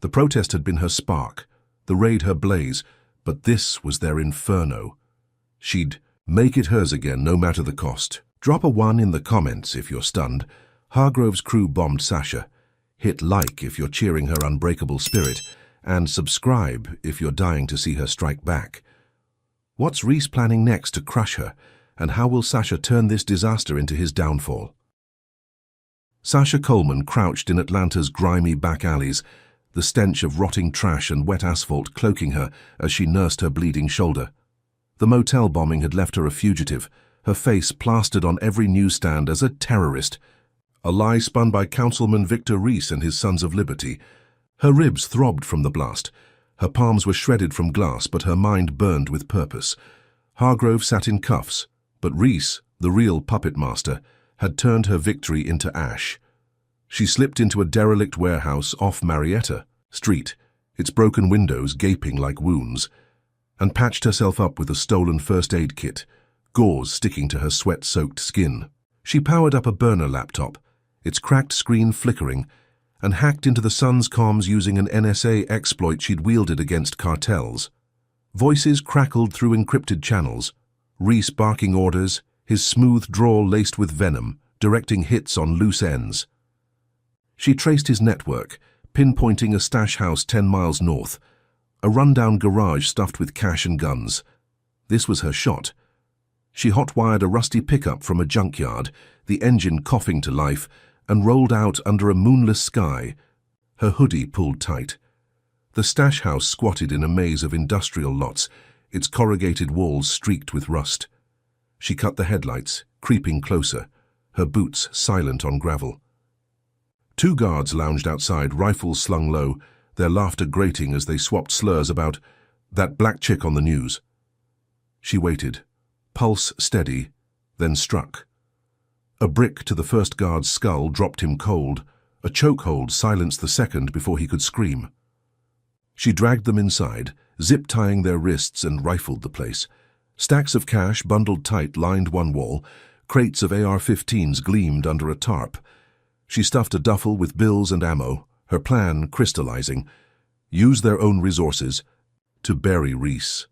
The protest had been her spark, the raid her blaze, but this was their inferno. She'd make it hers again, no matter the cost. Drop a 1 in the comments if you're stunned. Hargrove's crew bombed Sasha. Hit like if you're cheering her unbreakable spirit, and subscribe if you're dying to see her strike back. What's Reese planning next to crush her, and how will Sasha turn this disaster into his downfall? Sasha Coleman crouched in Atlanta's grimy back alleys, the stench of rotting trash and wet asphalt cloaking her as she nursed her bleeding shoulder. The motel bombing had left her a fugitive, her face plastered on every newsstand as a terrorist, a lie spun by Councilman Victor Reese and his Sons of Liberty. Her ribs throbbed from the blast, her palms were shredded from glass, but her mind burned with purpose. Hargrove sat in cuffs, but Reese, the real puppet master, had turned her victory into ash. She slipped into a derelict warehouse off Marietta Street, its broken windows gaping like wounds, and patched herself up with a stolen first aid kit, gauze sticking to her sweat-soaked skin. She powered up a burner laptop, its cracked screen flickering, and hacked into the Sun's comms using an NSA exploit she'd wielded against cartels. Voices crackled through encrypted channels, Reese barking orders, his smooth drawl laced with venom, directing hits on loose ends. She traced his network, pinpointing a stash house 10 miles north, a rundown garage stuffed with cash and guns. This was her shot. She hot-wired a rusty pickup from a junkyard, the engine coughing to life, and rolled out under a moonless sky, her hoodie pulled tight. The stash house squatted in a maze of industrial lots, its corrugated walls streaked with rust. She cut the headlights, creeping closer, her boots silent on gravel. 2 guards lounged outside, rifles slung low, their laughter grating as they swapped slurs about that black chick on the news. She waited, pulse steady, then struck. A brick to the first guard's skull dropped him cold, A chokehold silenced the second before he could scream. She dragged them inside, zip-tying their wrists, and rifled the place. Stacks of cash bundled tight lined one wall. Crates of AR-15s gleamed under a tarp. She stuffed a duffel with bills and ammo, her plan crystallizing. Use their own resources to bury Reese.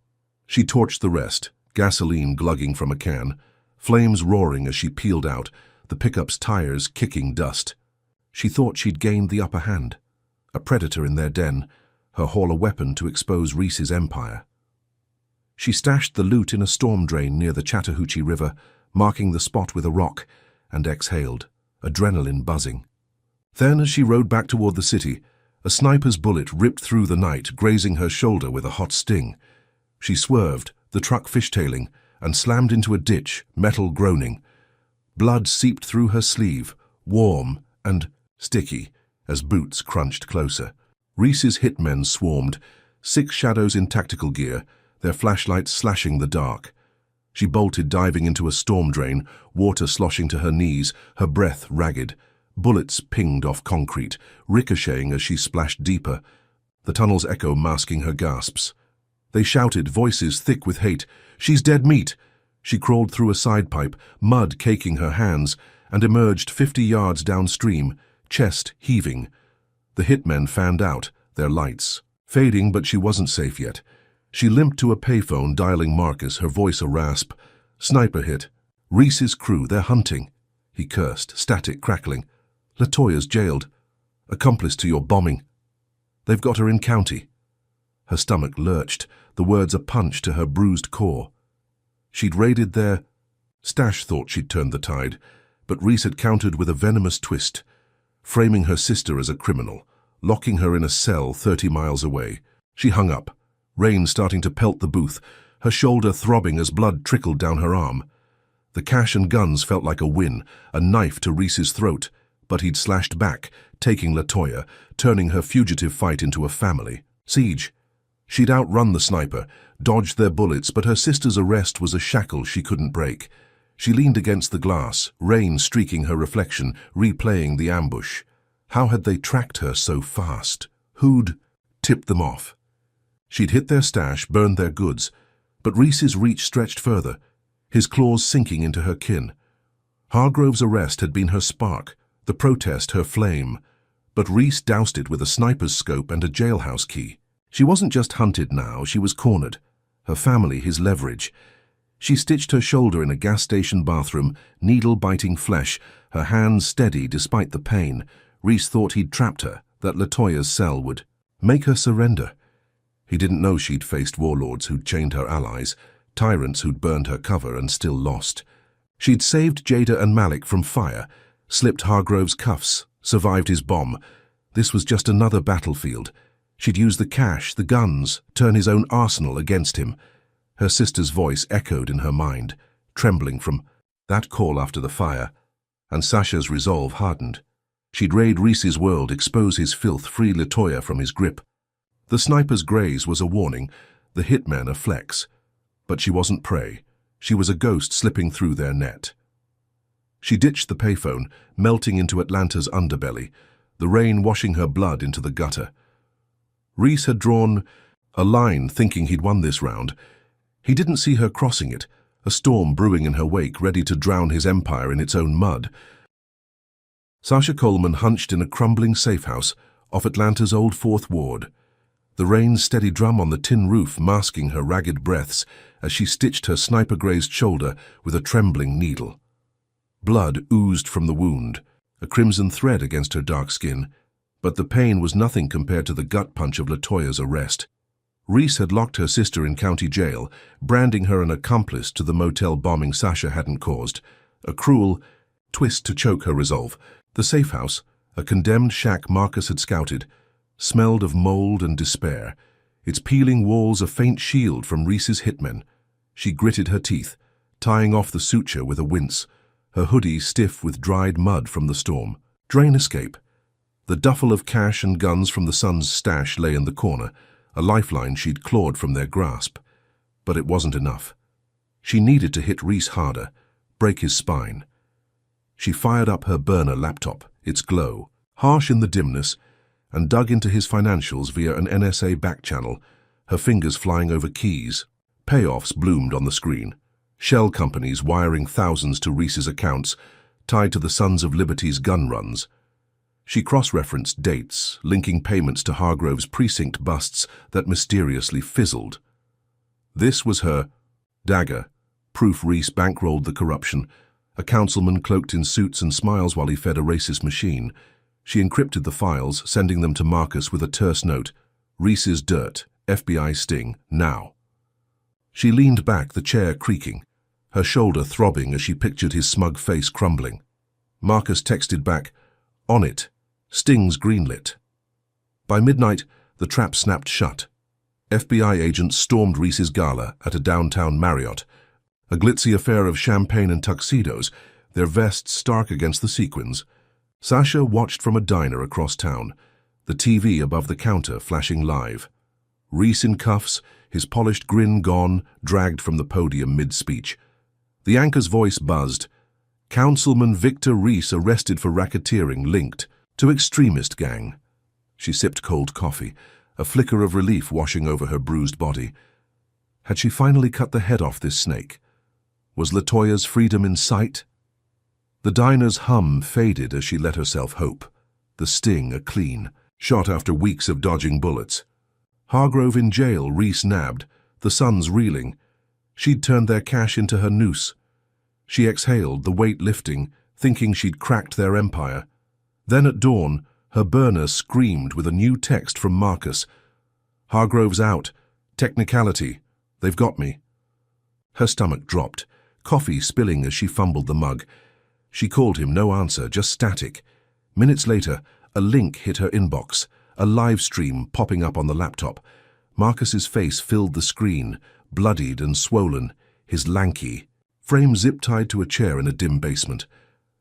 She torched the rest, gasoline glugging from a can, flames roaring as she peeled out, the pickup's tires kicking dust. She thought she'd gained the upper hand. A predator in their den, her haul a weapon to expose Reese's empire. She stashed the loot in a storm drain near the Chattahoochee River, marking the spot with a rock, and exhaled, adrenaline buzzing. Then, as she rode back toward the city, a sniper's bullet ripped through the night, grazing her shoulder with a hot sting. She swerved, the truck fishtailing, and slammed into a ditch, metal groaning. Blood seeped through her sleeve, warm and sticky, as boots crunched closer. Reese's hitmen swarmed, 6 shadows in tactical gear, their flashlights slashing the dark. She bolted, diving into a storm drain, water sloshing to her knees, her breath ragged. Bullets pinged off concrete, ricocheting as she splashed deeper, the tunnel's echo masking her gasps. They shouted, voices thick with hate, "She's dead meat!" She crawled through a side pipe, mud caking her hands, and emerged 50 yards downstream, chest heaving. The hitmen fanned out, their lights fading, but she wasn't safe yet. She limped to a payphone, dialing Marcus, her voice a rasp. "Sniper hit. Reese's crew, they're hunting." He cursed, static crackling. "LaToya's jailed. Accomplice to your bombing. They've got her in county." Her stomach lurched, the words a punch to her bruised core. She'd raided their stash, thought she'd turned the tide, but Reese had countered with a venomous twist, framing her sister as a criminal, locking her in a cell 30 miles away. She hung up, rain starting to pelt the booth, her shoulder throbbing as blood trickled down her arm. The cash and guns felt like a win, a knife to Reese's throat, but he'd slashed back, taking LaToya, turning her fugitive fight into a family siege. She'd outrun the sniper, dodged their bullets, but her sister's arrest was a shackle she couldn't break. She leaned against the glass, rain streaking her reflection, replaying the ambush. How had they tracked her so fast? Who'd tipped them off? She'd hit their stash, burned their goods, but Reese's reach stretched further, his claws sinking into her kin. Hargrove's arrest had been her spark, the protest her flame, but Reese doused it with a sniper's scope and a jailhouse key. She wasn't just hunted now, she was cornered. Her family, his leverage. She stitched her shoulder in a gas station bathroom, needle-biting flesh, her hands steady despite the pain. Reese thought he'd trapped her, that LaToya's cell would make her surrender. He didn't know she'd faced warlords who'd chained her allies, tyrants who'd burned her cover and still lost. She'd saved Jada and Malik from fire, slipped Hargrove's cuffs, survived his bomb. This was just another battlefield. She'd use the cash, the guns, turn his own arsenal against him. Her sister's voice echoed in her mind, trembling from that call after the fire, and Sasha's resolve hardened. She'd raid Reese's world, expose his filth, free LaToya from his grip. The sniper's graze was a warning, the hitman a flex. But she wasn't prey. She was a ghost slipping through their net. She ditched the payphone, melting into Atlanta's underbelly, the rain washing her blood into the gutter. Reese had drawn a line, thinking he'd won this round. He didn't see her crossing it, a storm brewing in her wake, ready to drown his empire in its own mud. Sasha Coleman hunched in a crumbling safehouse off Atlanta's old Fourth Ward, the rain's steady drum on the tin roof masking her ragged breaths as she stitched her sniper-grazed shoulder with a trembling needle. Blood oozed from the wound, a crimson thread against her dark skin, but the pain was nothing compared to the gut punch of LaToya's arrest. Reese had locked her sister in county jail, branding her an accomplice to the motel bombing Sasha hadn't caused, a cruel twist to choke her resolve. The safe house, a condemned shack Marcus had scouted, smelled of mold and despair, its peeling walls a faint shield from Reese's hitmen. She gritted her teeth, tying off the suture with a wince, her hoodie stiff with dried mud from the storm. Drain escape. The duffel of cash and guns from the son's stash lay in the corner, a lifeline she'd clawed from their grasp. But it wasn't enough. She needed to hit Reese harder, break his spine. She fired up her burner laptop, its glow harsh in the dimness, and dug into his financials via an NSA back channel, her fingers flying over keys. Payoffs bloomed on the screen. Shell companies wiring thousands to Reese's accounts, tied to the Sons of Liberty's gun runs. She cross-referenced dates, linking payments to Hargrove's precinct busts that mysteriously fizzled. This was her dagger. Proof Reese bankrolled the corruption, a councilman cloaked in suits and smiles while he fed a racist machine. She encrypted the files, sending them to Marcus with a terse note. Reese's dirt, FBI sting, now. She leaned back, the chair creaking, her shoulder throbbing as she pictured his smug face crumbling. Marcus texted back, on it, stings greenlit. By midnight, the trap snapped shut. FBI agents stormed Reese's gala at a downtown Marriott, a glitzy affair of champagne and tuxedos, their vests stark against the sequins. Sasha watched from a diner across town, the TV above the counter flashing live. Reese in cuffs, his polished grin gone, dragged from the podium mid-speech. The anchor's voice buzzed. Councilman Victor Reese arrested for racketeering linked to extremist gang. She sipped cold coffee, a flicker of relief washing over her bruised body. Had she finally cut the head off this snake? Was LaToya's freedom in sight? The diner's hum faded as she let herself hope. The sting a clean shot after weeks of dodging bullets. Hargrove in jail, Reese nabbed, the sons reeling. She'd turned their cash into her noose. She exhaled, the weight lifting, thinking she'd cracked their empire. Then at dawn, her burner screamed with a new text from Marcus. Hargrove's out. Technicality. They've got me. Her stomach dropped, coffee spilling as she fumbled the mug. She called him, no answer, just static. Minutes later, a link hit her inbox, a live stream popping up on the laptop. Marcus's face filled the screen, bloodied and swollen, his lanky frame zip-tied to a chair in a dim basement.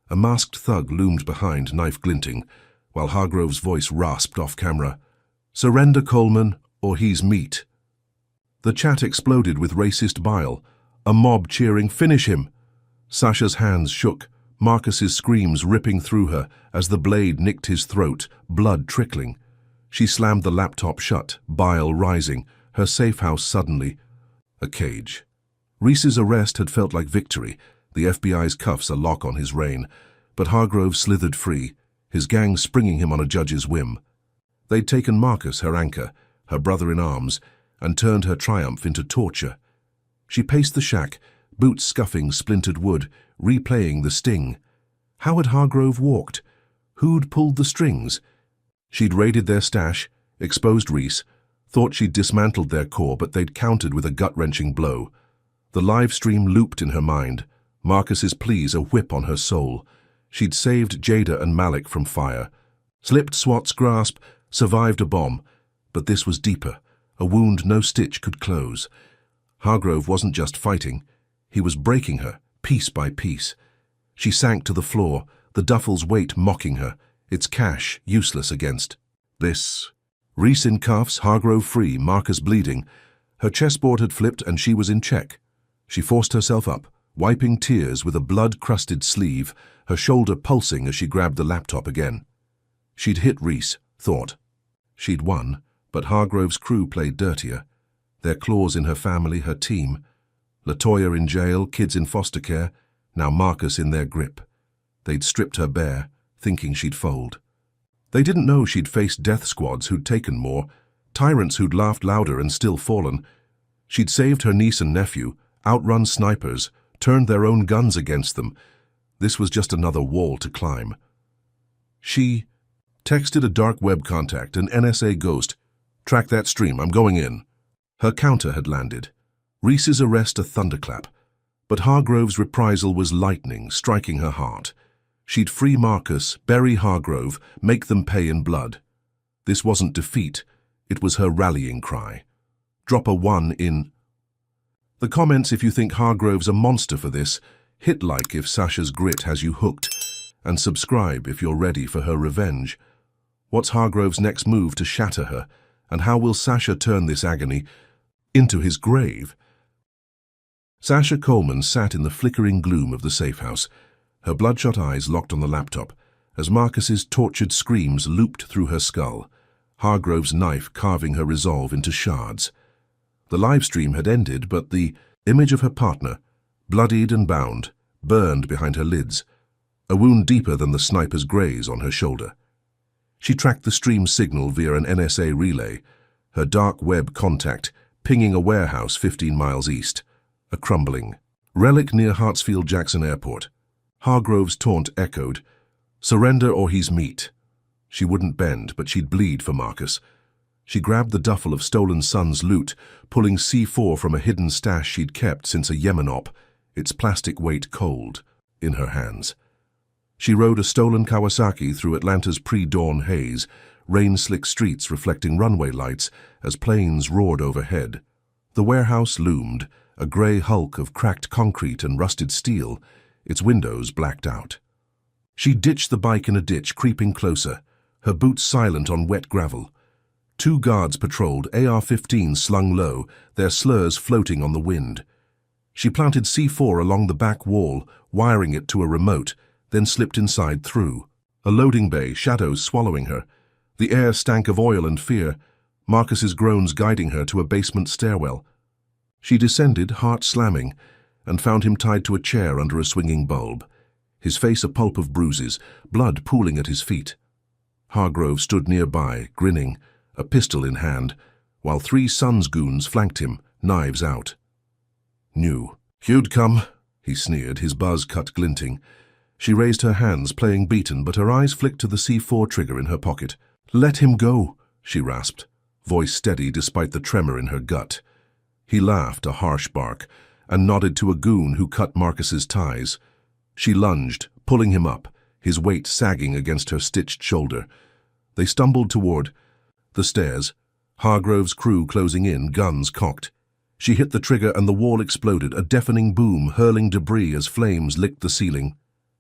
A masked thug loomed behind, knife glinting, while Hargrove's voice rasped off camera. Surrender, Coleman, or he's meat. The chat exploded with racist bile, a mob cheering, finish him. Sasha's hands shook, Marcus's screams ripping through her as the blade nicked his throat, blood trickling. She slammed the laptop shut, bile rising, her safe house suddenly a cage. Reese's arrest had felt like victory, the FBI's cuffs a lock on his rein, but Hargrove slithered free, his gang springing him on a judge's whim. They'd taken Marcus, her anchor, her brother-in-arms, and turned her triumph into torture. She paced the shack, boots scuffing splintered wood, replaying the sting. How had Hargrove walked? Who'd pulled the strings? She'd raided their stash, exposed Reese, thought she'd dismantled their core, but they'd countered with a gut-wrenching blow. The live stream looped in her mind, Marcus's pleas a whip on her soul. She'd saved Jada and Malik from fire, slipped SWAT's grasp, survived a bomb, but this was deeper, a wound no stitch could close. Hargrove wasn't just fighting, he was breaking her, piece by piece. She sank to the floor, the duffel's weight mocking her, its cash useless against this. Reese in cuffs, Hargrove free, Marcus bleeding. Her chessboard had flipped and she was in check. She forced herself up, wiping tears with a blood-crusted sleeve, her shoulder pulsing as she grabbed the laptop again. She'd hit Reese, thought. She'd won, but Hargrove's crew played dirtier. Their claws in her family, her team. LaToya in jail, kids in foster care, now Marcus in their grip. They'd stripped her bare, thinking she'd fold. They didn't know she'd faced death squads who'd taken more, tyrants who'd laughed louder and still fallen. She'd saved her niece and nephew, outrun snipers, turned their own guns against them. This was just another wall to climb. She texted a dark web contact, an NSA ghost. Track that stream, I'm going in. Her counter had landed. Reese's arrest a thunderclap, but Hargrove's reprisal was lightning, striking her heart. She'd free Marcus, bury Hargrove, make them pay in blood. This wasn't defeat, it was her rallying cry. Drop a 1 in the comments if you think Hargrove's a monster for this, hit like if Sasha's grit has you hooked, and subscribe if you're ready for her revenge. What's Hargrove's next move to shatter her, and how will Sasha turn this agony into his grave? Sasha Coleman sat in the flickering gloom of the safe house, her bloodshot eyes locked on the laptop, as Marcus's tortured screams looped through her skull, Hargrove's knife carving her resolve into shards. The live stream had ended, but the image of her partner, bloodied and bound, burned behind her lids, a wound deeper than the sniper's graze on her shoulder. She tracked the stream signal via an NSA relay, her dark web contact pinging a warehouse 15 miles east, a crumbling relic near Hartsfield-Jackson Airport. Hargrove's taunt echoed, "Surrender or he's meat." She wouldn't bend, but she'd bleed for Marcus. She grabbed the duffel of stolen son's loot, pulling C4 from a hidden stash she'd kept since a Yemen op, its plastic weight cold, in her hands. She rode a stolen Kawasaki through Atlanta's pre-dawn haze, rain-slick streets reflecting runway lights as planes roared overhead. The warehouse loomed, a grey hulk of cracked concrete and rusted steel, its windows blacked out. She ditched the bike in a ditch, creeping closer, her boots silent on wet gravel. 2 guards patrolled, AR-15s slung low, their slurs floating on the wind. She planted C4 along the back wall, wiring it to a remote, then slipped inside through. A loading bay, shadows swallowing her. The air stank of oil and fear, Marcus's groans guiding her to a basement stairwell. She descended, heart slamming, and found him tied to a chair under a swinging bulb, his face a pulp of bruises, blood pooling at his feet. Hargrove stood nearby, grinning, a pistol in hand, while 3 Sons goons flanked him, knives out. "Knew you'd come," he sneered, his buzz cut glinting. She raised her hands, playing beaten, but her eyes flicked to the C4 trigger in her pocket. "Let him go," she rasped, voice steady despite the tremor in her gut. He laughed, a harsh bark, and nodded to a goon who cut Marcus's ties. She lunged, pulling him up, his weight sagging against her stitched shoulder. They stumbled toward the stairs, Hargrove's crew closing in, guns cocked. She hit the trigger and the wall exploded, a deafening boom hurling debris as flames licked the ceiling.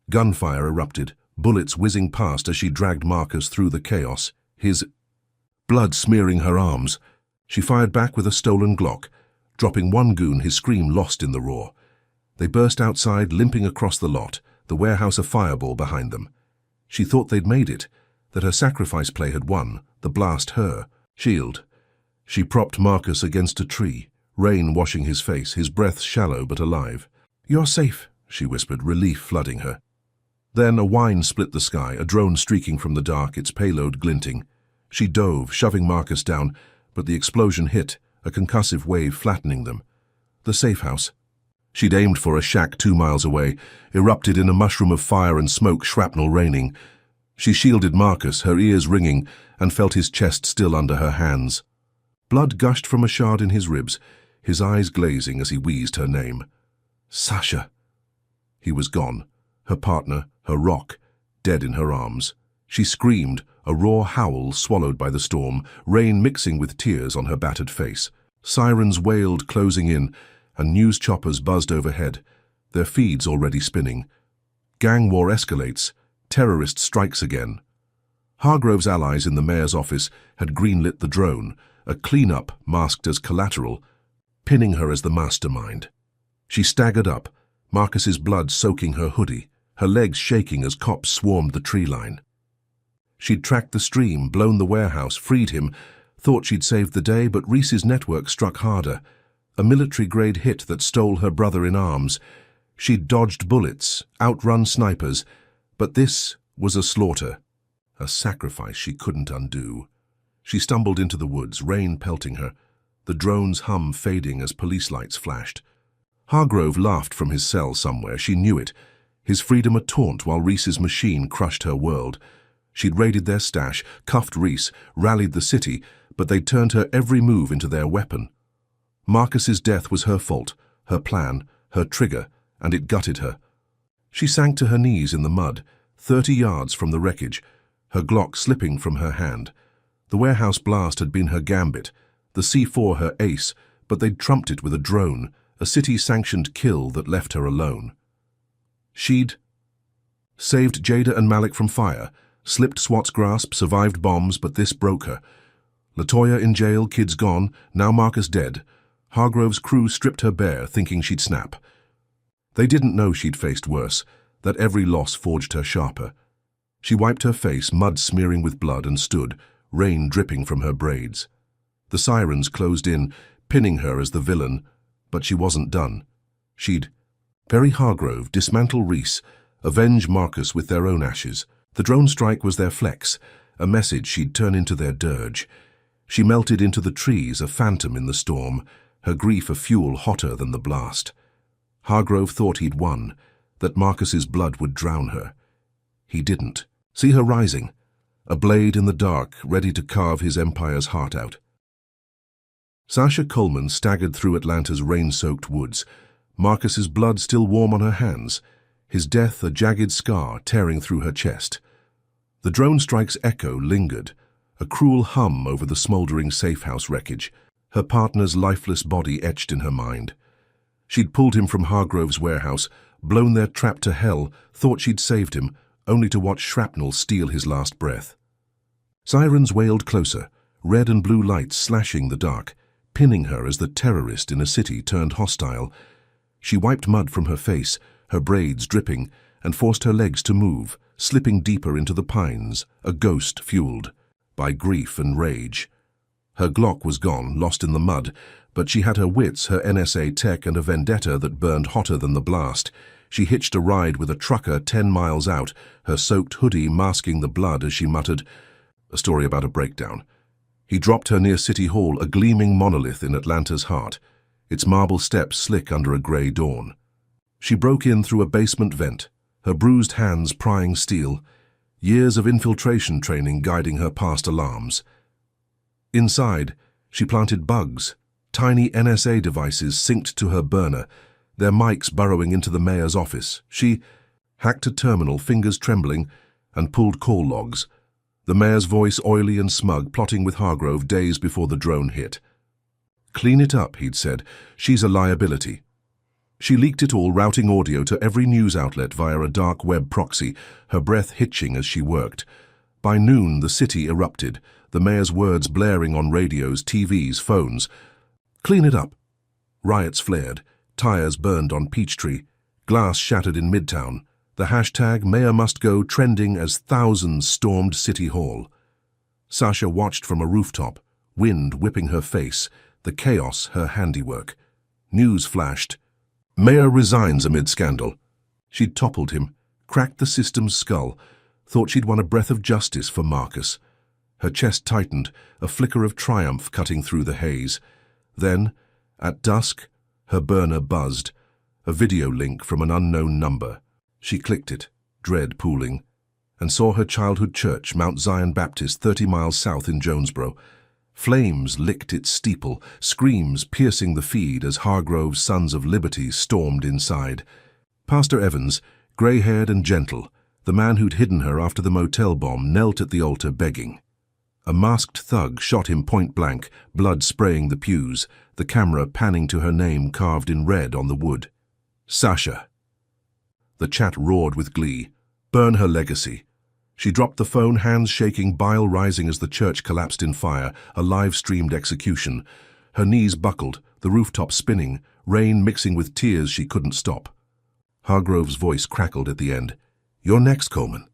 Gunfire erupted, bullets whizzing past as she dragged Marcus through the chaos, his blood smearing her arms. She fired back with a stolen Glock, dropping one goon, his scream lost in the roar. They burst outside, limping across the lot, the warehouse a fireball behind them. She thought they'd made it, that her sacrifice play had won, the blast her. Shield. She propped Marcus against a tree, rain washing his face, his breath shallow but alive. "You're safe," she whispered, relief flooding her. Then a whine split the sky, a drone streaking from the dark, its payload glinting. She dove, shoving Marcus down, but the explosion hit, a concussive wave flattening them. The safe house. She'd aimed for a shack 2 miles away, erupted in a mushroom of fire and smoke, shrapnel raining. She shielded Marcus, her ears ringing, and felt his chest still under her hands. Blood gushed from a shard in his ribs, his eyes glazing as he wheezed her name. "Sasha." He was gone, her partner, her rock, dead in her arms. She screamed, a raw howl swallowed by the storm, rain mixing with tears on her battered face. Sirens wailed, closing in, and news choppers buzzed overhead, their feeds already spinning. Gang war escalates, terrorist strikes again. Hargrove's allies in the mayor's office had greenlit the drone, a clean-up masked as collateral, pinning her as the mastermind. She staggered up, Marcus's blood soaking her hoodie, her legs shaking as cops swarmed the tree line. She'd tracked the stream, blown the warehouse, freed him, thought she'd saved the day, but Reese's network struck harder, a military-grade hit that stole her brother in arms. She'd dodged bullets, outrun snipers, but this was a slaughter, a sacrifice she couldn't undo. She stumbled into the woods, rain pelting her, the drone's hum fading as police lights flashed. Hargrove laughed from his cell somewhere, she knew it, his freedom a taunt while Reese's machine crushed her world. She'd raided their stash, cuffed Reese, rallied the city, but they'd turned her every move into their weapon. Marcus's death was her fault, her plan, her trigger, and it gutted her. She sank to her knees in the mud, 30 yards from the wreckage, her Glock slipping from her hand. The warehouse blast had been her gambit, the C4 her ace, but they'd trumped it with a drone, a city-sanctioned kill that left her alone. She'd saved Jada and Malik from fire, slipped SWAT's grasp, survived bombs, but this broke her. LaToya in jail, kids gone, now Marcus dead. Hargrove's crew stripped her bare, thinking she'd snap. They didn't know she'd faced worse, that every loss forged her sharper. She wiped her face, mud smearing with blood, and stood, rain dripping from her braids. The sirens closed in, pinning her as the villain, but she wasn't done. She'd bury Hargrove, dismantle Reese, avenge Marcus with their own ashes. The drone strike was their flex, a message she'd turn into their dirge. She melted into the trees, a phantom in the storm, her grief a fuel hotter than the blast. Hargrove thought he'd won, that Marcus's blood would drown her. He didn't. See her rising, a blade in the dark, ready to carve his empire's heart out. Sasha Coleman staggered through Atlanta's rain-soaked woods, Marcus's blood still warm on her hands, his death a jagged scar tearing through her chest. The drone strike's echo lingered, a cruel hum over the smoldering safehouse wreckage, her partner's lifeless body etched in her mind. She'd pulled him from Hargrove's warehouse, blown their trap to hell, thought she'd saved him, only to watch shrapnel steal his last breath. Sirens wailed closer, red and blue lights slashing the dark, pinning her as the terrorist in a city turned hostile. She wiped mud from her face, her braids dripping, and forced her legs to move, slipping deeper into the pines, a ghost fueled by grief and rage. Her Glock was gone, lost in the mud, but she had her wits, her NSA tech, and a vendetta that burned hotter than the blast. She hitched a ride with a trucker 10 miles out, her soaked hoodie masking the blood as she muttered, a story about a breakdown. He dropped her near City Hall, a gleaming monolith in Atlanta's heart, its marble steps slick under a grey dawn. She broke in through a basement vent, her bruised hands prying steel, years of infiltration training guiding her past alarms. Inside, she planted bugs, tiny NSA devices synced to her burner, their mics burrowing into the mayor's office. She hacked a terminal, fingers trembling, and pulled call logs, the mayor's voice oily and smug, plotting with Hargrove days before the drone hit. "Clean it up," he'd said. "She's a liability." She leaked it all, routing audio to every news outlet via a dark web proxy, her breath hitching as she worked. By noon, the city erupted, the mayor's words blaring on radios, TVs, phones. "Clean it up." Riots flared, tires burned on Peachtree, glass shattered in Midtown, the hashtag Mayor Must Go trending as thousands stormed City Hall. Sasha watched from a rooftop, wind whipping her face, the chaos her handiwork. News flashed. Mayor resigns amid scandal. She'd toppled him, cracked the system's skull, thought she'd won a breath of justice for Marcus. Her chest tightened, a flicker of triumph cutting through the haze. Then, at dusk, her burner buzzed, a video link from an unknown number. She clicked it, dread pooling, and saw her childhood church, Mount Zion Baptist, 30 miles south in Jonesboro. Flames licked its steeple, screams piercing the feed as Hargrove's Sons of Liberty stormed inside. Pastor Evans, grey-haired and gentle, the man who'd hidden her after the motel bomb, knelt at the altar begging. A masked thug shot him point-blank, blood spraying the pews, the camera panning to her name carved in red on the wood. Sasha. The chat roared with glee. Burn her legacy. She dropped the phone, hands shaking, bile rising as the church collapsed in fire, a live-streamed execution. Her knees buckled, the rooftop spinning, rain mixing with tears she couldn't stop. Hargrove's voice crackled at the end. "You're next, Coleman."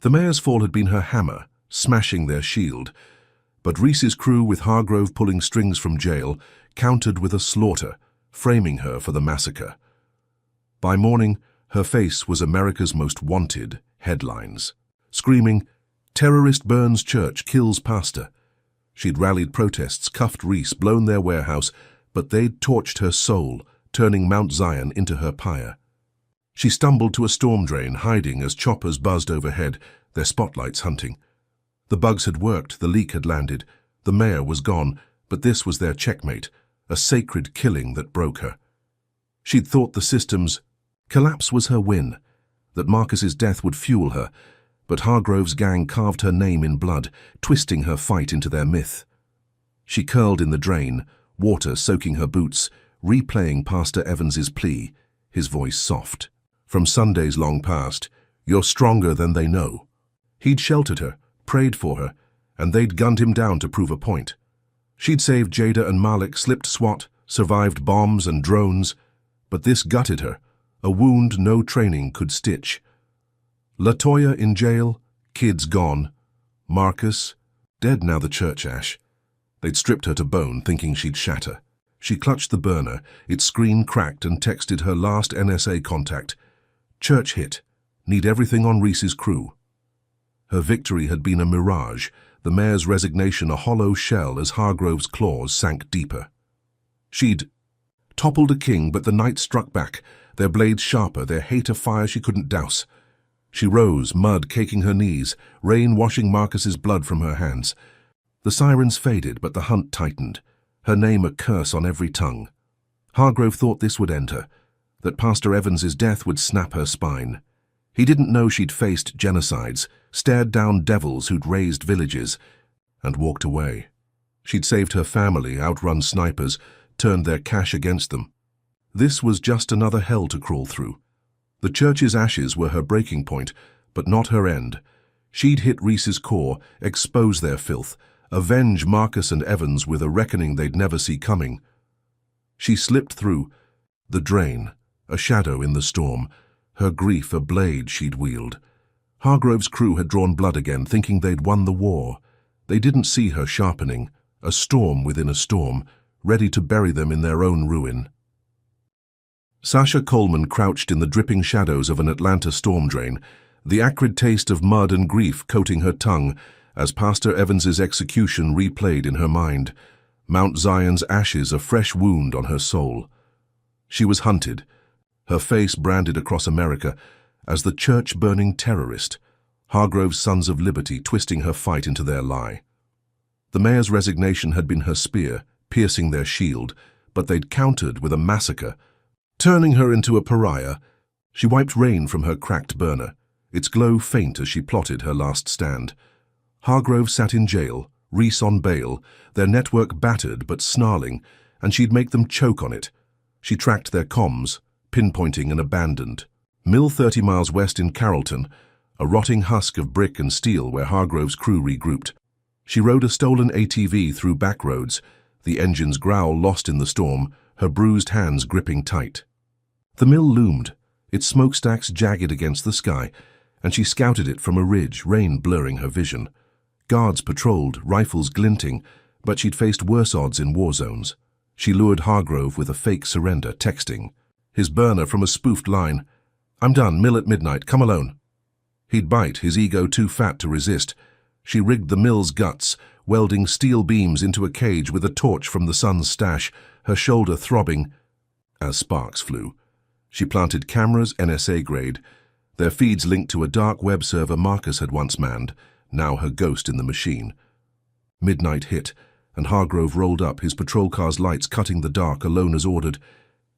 The mayor's fall had been her hammer, smashing their shield. But Reese's crew, with Hargrove pulling strings from jail, countered with a slaughter, framing her for the massacre. By morning, her face was America's Most Wanted headlines, screaming, "Terrorist burns church, kills pastor." She'd rallied protests, cuffed Reese, blown their warehouse, but they'd torched her soul, turning Mount Zion into her pyre. She stumbled to a storm drain, hiding as choppers buzzed overhead, their spotlights hunting. The bugs had worked, the leak had landed, the mayor was gone, but this was their checkmate, a sacred killing that broke her. She'd thought the system's collapse was her win, that Marcus's death would fuel her, but Hargrove's gang carved her name in blood, twisting her fight into their myth. She curled in the drain, water soaking her boots, replaying Pastor Evans's plea, his voice soft. From Sundays long past, "You're stronger than they know." He'd sheltered her, prayed for her, and they'd gunned him down to prove a point. She'd saved Jada and Malik, slipped SWAT, survived bombs and drones, but this gutted her, a wound no training could stitch. LaToya in jail, Kids gone. Marcus, dead now the church ash. They'd stripped her to bone, thinking she'd shatter. She clutched the burner, its screen cracked, and texted her last NSA contact. Church hit. Need everything on Reese's crew. Her victory had been a mirage, the mayor's resignation a hollow shell as Hargrove's claws sank deeper. She'd toppled a king, but the knights struck back, their blades sharper, their hate a fire she couldn't douse. She rose, mud caking her knees, rain washing Marcus's blood from her hands. The sirens faded, but the hunt tightened, her name a curse on every tongue. Hargrove thought this would end her, that Pastor Evans's death would snap her spine. He didn't know she'd faced genocides, stared down devils who'd razed villages, and walked away. She'd saved her family, outrun snipers, turned their cash against them. This was just another hell to crawl through. The church's ashes were her breaking point, but not her end. She'd hit Reese's core, expose their filth, avenge Marcus and Evans with a reckoning they'd never see coming. She slipped through the drain, a shadow in the storm, her grief a blade she'd wield. Hargrove's crew had drawn blood again, thinking they'd won the war. They didn't see her sharpening, a storm within a storm, ready to bury them in their own ruin. Sasha Coleman crouched in the dripping shadows of an Atlanta storm drain, the acrid taste of mud and grief coating her tongue as Pastor Evans's execution replayed in her mind, Mount Zion's ashes a fresh wound on her soul. She was hunted, her face branded across America as the church-burning terrorist, Hargrove's Sons of Liberty twisting her fight into their lie. The mayor's resignation had been her spear, piercing their shield, but they'd countered with a massacre, turning her into a pariah. She wiped rain from her cracked burner, its glow faint as she plotted her last stand. Hargrove sat in jail, Reese on bail, their network battered but snarling, and she'd make them choke on it. She tracked their comms, pinpointing an abandoned mill 30 miles west in Carrollton, a rotting husk of brick and steel where Hargrove's crew regrouped. She rode a stolen ATV through back roads, the engine's growl lost in the storm, her bruised hands gripping tight. The mill loomed, its smokestacks jagged against the sky, and she scouted it from a ridge, rain blurring her vision. Guards patrolled, rifles glinting, but she'd faced worse odds in war zones. She lured Hargrove with a fake surrender, texting his burner from a spoofed line, "I'm done, mill at midnight, come alone." He'd bite, his ego too fat to resist. She rigged the mill's guts, welding steel beams into a cage with a torch from the sun's stash, her shoulder throbbing as sparks flew. She planted cameras, NSA grade, their feeds linked to a dark web server Marcus had once manned, now her ghost in the machine. Midnight hit, and Hargrove rolled up, his patrol car's lights cutting the dark alone as ordered,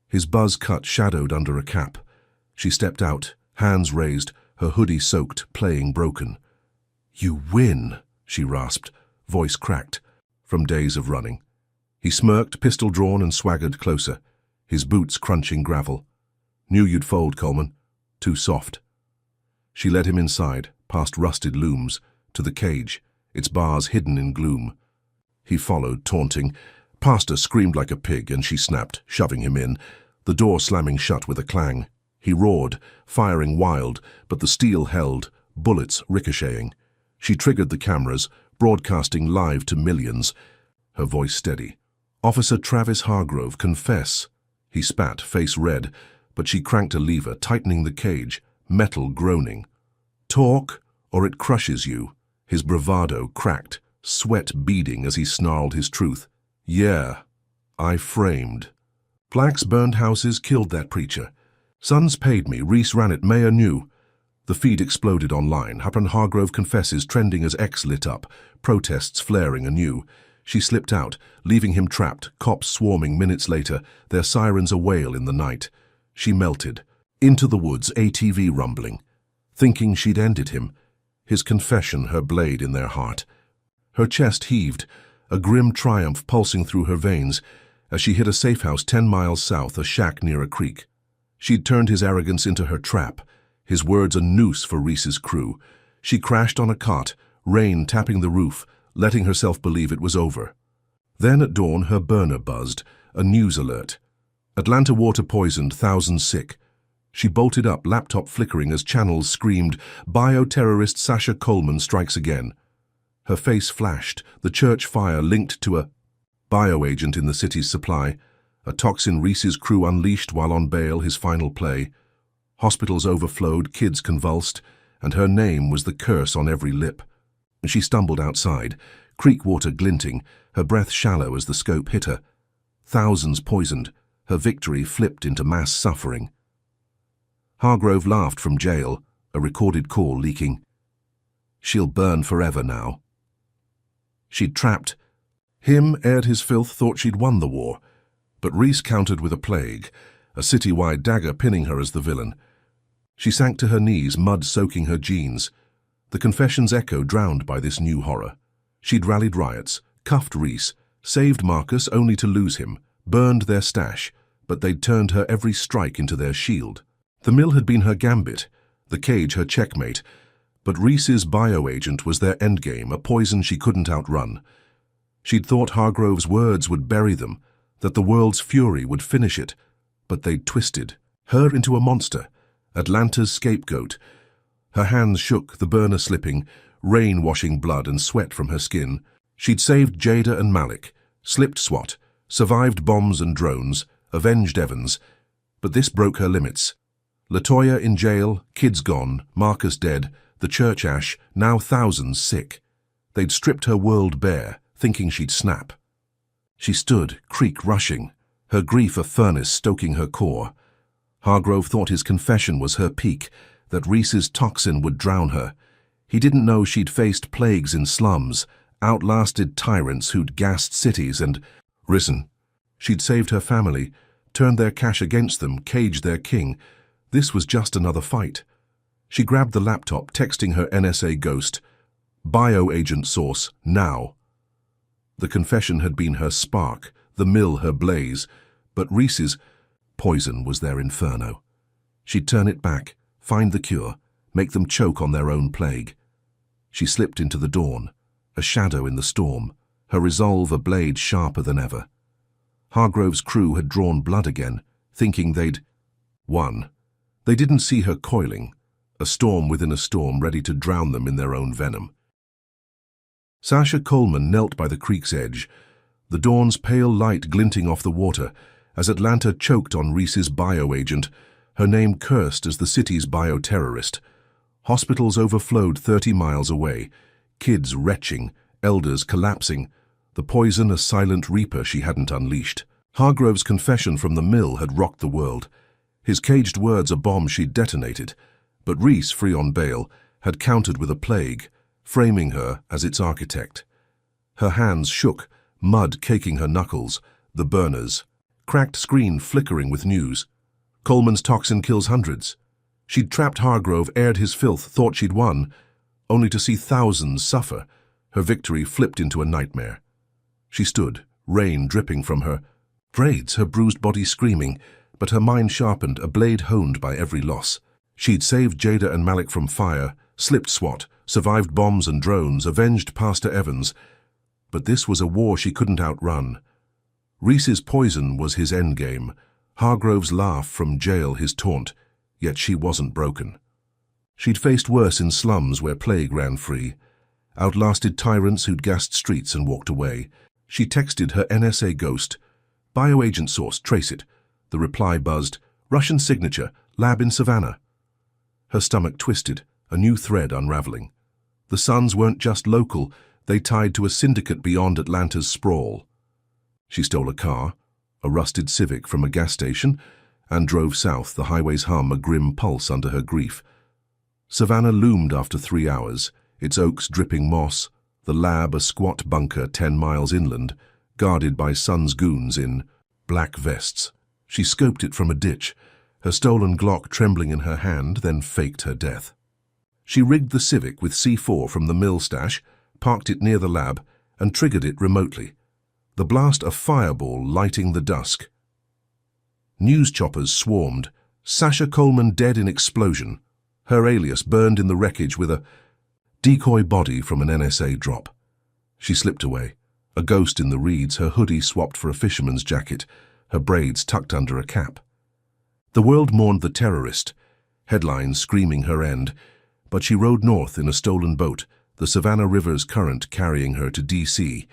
his buzz cut shadowed under a cap. She stepped out, hands raised, her hoodie soaked, playing broken. "You win," she rasped, voice cracked, from days of running. He smirked, pistol drawn, and swaggered closer, his boots crunching gravel. "Knew you'd fold, Coleman. Too soft." She led him inside, past rusted looms, to the cage, its bars hidden in gloom. He followed, taunting. Pastor screamed like a pig, and she snapped, shoving him in, the door slamming shut with a clang. He roared, firing wild, but the steel held, bullets ricocheting. She triggered the cameras, broadcasting live to millions, her voice steady. "Officer Travis Hargrove, confess." He spat, face red, but she cranked a lever, tightening the cage, metal groaning. "Talk, or it crushes you." His bravado cracked, sweat beading as he snarled his truth. "Yeah, I framed. Blacks burned houses, killed that preacher. Sons paid me, Reese ran it, Mayor knew." The feed exploded online. Hargrove confesses, trending as X lit up, protests flaring anew. She slipped out, leaving him trapped, cops swarming minutes later, their sirens a wail in the night. She melted, into the woods, ATV rumbling, thinking she'd ended him, his confession her blade in their heart. Her chest heaved, a grim triumph pulsing through her veins, as she hit a safe house 10 miles south, a shack near a creek. She'd turned his arrogance into her trap, his words a noose for Reese's crew. She crashed on a cot, rain tapping the roof, letting herself believe it was over. Then at dawn her burner buzzed, a news alert. Atlanta water poisoned, thousands sick. She bolted up, laptop flickering as channels screamed, "Bioterrorist Sasha Coleman strikes again." Her face flashed, the church fire linked to a bioagent in the city's supply, a toxin Reese's crew unleashed while on bail, his final play. Hospitals overflowed, kids convulsed, and her name was the curse on every lip. She stumbled outside, creek water glinting, her breath shallow as the scope hit her. Thousands poisoned, her victory flipped into mass suffering. Hargrove laughed from jail, a recorded call leaking. She'll burn forever now. She'd trapped him, aired his filth, thought she'd won the war. But Reese countered with a plague, a city-wide dagger pinning her as the villain. She sank to her knees, mud soaking her jeans. The confession's echo drowned by this new horror. She'd rallied riots, cuffed Reese, saved Marcus only to lose him, burned their stash, but they'd turned her every strike into their shield. The mill had been her gambit, the cage her checkmate, but Reese's bioagent was their endgame, a poison she couldn't outrun. She'd thought Hargrove's words would bury them, that the world's fury would finish it, but they'd twisted her into a monster, Atlanta's scapegoat. Her hands shook, the burner slipping, rain washing blood and sweat from her skin. She'd saved Jada and Malik, slipped SWAT, survived bombs and drones, avenged Evans, but this broke her limits. LaToya in jail, kids gone, Marcus dead, the church ash, now thousands sick. They'd stripped her world bare, thinking she'd snap. She stood, creek rushing, her grief a furnace stoking her core. Hargrove thought his confession was her peak, that Reese's toxin would drown her. He didn't know she'd faced plagues in slums, outlasted tyrants who'd gassed cities and risen. She'd saved her family, turned their cash against them, caged their king. This was just another fight. She grabbed the laptop, texting her NSA ghost, "Bioagent source, now." The confession had been her spark, the mill her blaze, but Reese's poison was their inferno. She'd turn it back, find the cure, make them choke on their own plague. She slipped into the dawn, a shadow in the storm, her resolve a blade sharper than ever. Hargrove's crew had drawn blood again, thinking they'd won. They didn't see her coiling, a storm within a storm ready to drown them in their own venom. Sasha Coleman knelt by the creek's edge, the dawn's pale light glinting off the water as Atlanta choked on Reese's bioagent, her name cursed as the city's bioterrorist. Hospitals overflowed 30 miles away, kids retching, elders collapsing, the poison a silent reaper she hadn't unleashed. Hargrove's confession from the mill had rocked the world, his caged words a bomb she'd detonated, but Reese, free on bail, had countered with a plague, framing her as its architect. Her hands shook, mud caking her knuckles, the burners, cracked screen flickering with news. Coleman's toxin kills hundreds. She'd trapped Hargrove, aired his filth, thought she'd won, only to see thousands suffer. Her victory flipped into a nightmare. She stood, rain dripping from her braids, her bruised body screaming, but her mind sharpened, a blade honed by every loss. She'd saved Jada and Malik from fire, slipped SWAT, survived bombs and drones, avenged Pastor Evans, but this was a war she couldn't outrun. Reese's poison was his endgame, Hargrove's laugh from jail his taunt, yet she wasn't broken. She'd faced worse in slums where plague ran free, outlasted tyrants who'd gassed streets and walked away. She texted her NSA ghost, "Bioagent source, trace it." The reply buzzed, "Russian signature, lab in Savannah." Her stomach twisted, a new thread unraveling. The Suns weren't just local, they tied to a syndicate beyond Atlanta's sprawl. She stole a car, a rusted Civic from a gas station, and drove south, the highway's hum a grim pulse under her grief. Savannah loomed after 3 hours, its oaks dripping moss, the lab a squat bunker 10 miles inland, guarded by Suns goons in black vests. She scoped it from a ditch, her stolen Glock trembling in her hand, then faked her death. She rigged the Civic with C4 from the mill stash, parked it near the lab, and triggered it remotely. The blast a fireball lighting the dusk. News choppers swarmed, Sasha Coleman dead in explosion, her alias burned in the wreckage with a decoy body from an NSA drop. She slipped away, a ghost in the reeds, her hoodie swapped for a fisherman's jacket, her braids tucked under a cap. The world mourned the terrorist, headlines screaming her end, but she rode north in a stolen boat, the Savannah River's current carrying her to D.C.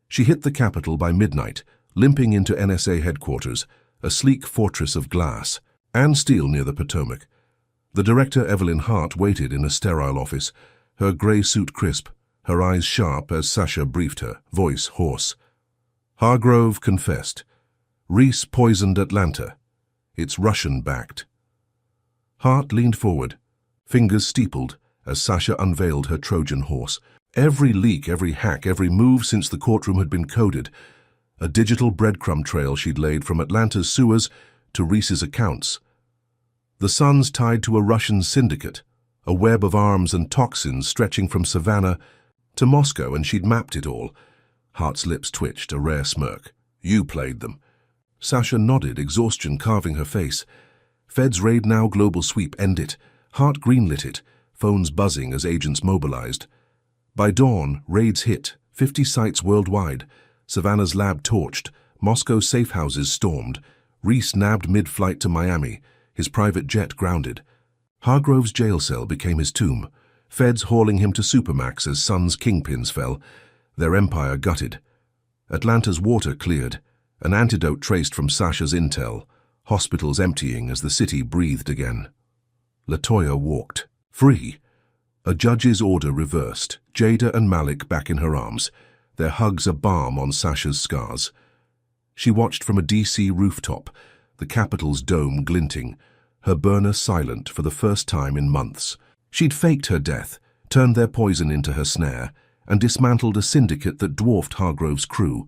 She hit the capital by midnight, limping into NSA headquarters, a sleek fortress of glass and steel near the Potomac. The director, Evelyn Hart, waited in a sterile office, her grey suit crisp, her eyes sharp as Sasha briefed her, voice hoarse. Hargrove confessed. Reese poisoned Atlanta. It's Russian-backed. Hart leaned forward, fingers steepled, as Sasha unveiled her Trojan horse. Every leak, every hack, every move since the courtroom had been coded. A digital breadcrumb trail she'd laid from Atlanta's sewers to Reese's accounts. The Sun's tied to a Russian syndicate, a web of arms and toxins stretching from Savannah to Moscow, and she'd mapped it all. Hart's lips twitched, a rare smirk. You played them. Sasha nodded, exhaustion carving her face. Feds raid now, global sweep, end it. Hart greenlit it, phones buzzing as agents mobilized. By dawn, raids hit, 50 sites worldwide. Savannah's lab torched, Moscow's safe houses stormed. Reese nabbed mid-flight to Miami, his private jet grounded. Hargrove's jail cell became his tomb, feds hauling him to Supermax as Sun's kingpins fell, their empire gutted. Atlanta's water cleared, an antidote traced from Sasha's intel, hospitals emptying as the city breathed again. LaToya walked, free. A judge's order reversed, Jada and Malik back in her arms, their hugs a balm on Sasha's scars. She watched from a D.C. rooftop, the capital's dome glinting, her burner silent for the first time in months. She'd faked her death, turned their poison into her snare, and dismantled a syndicate that dwarfed Hargrove's crew.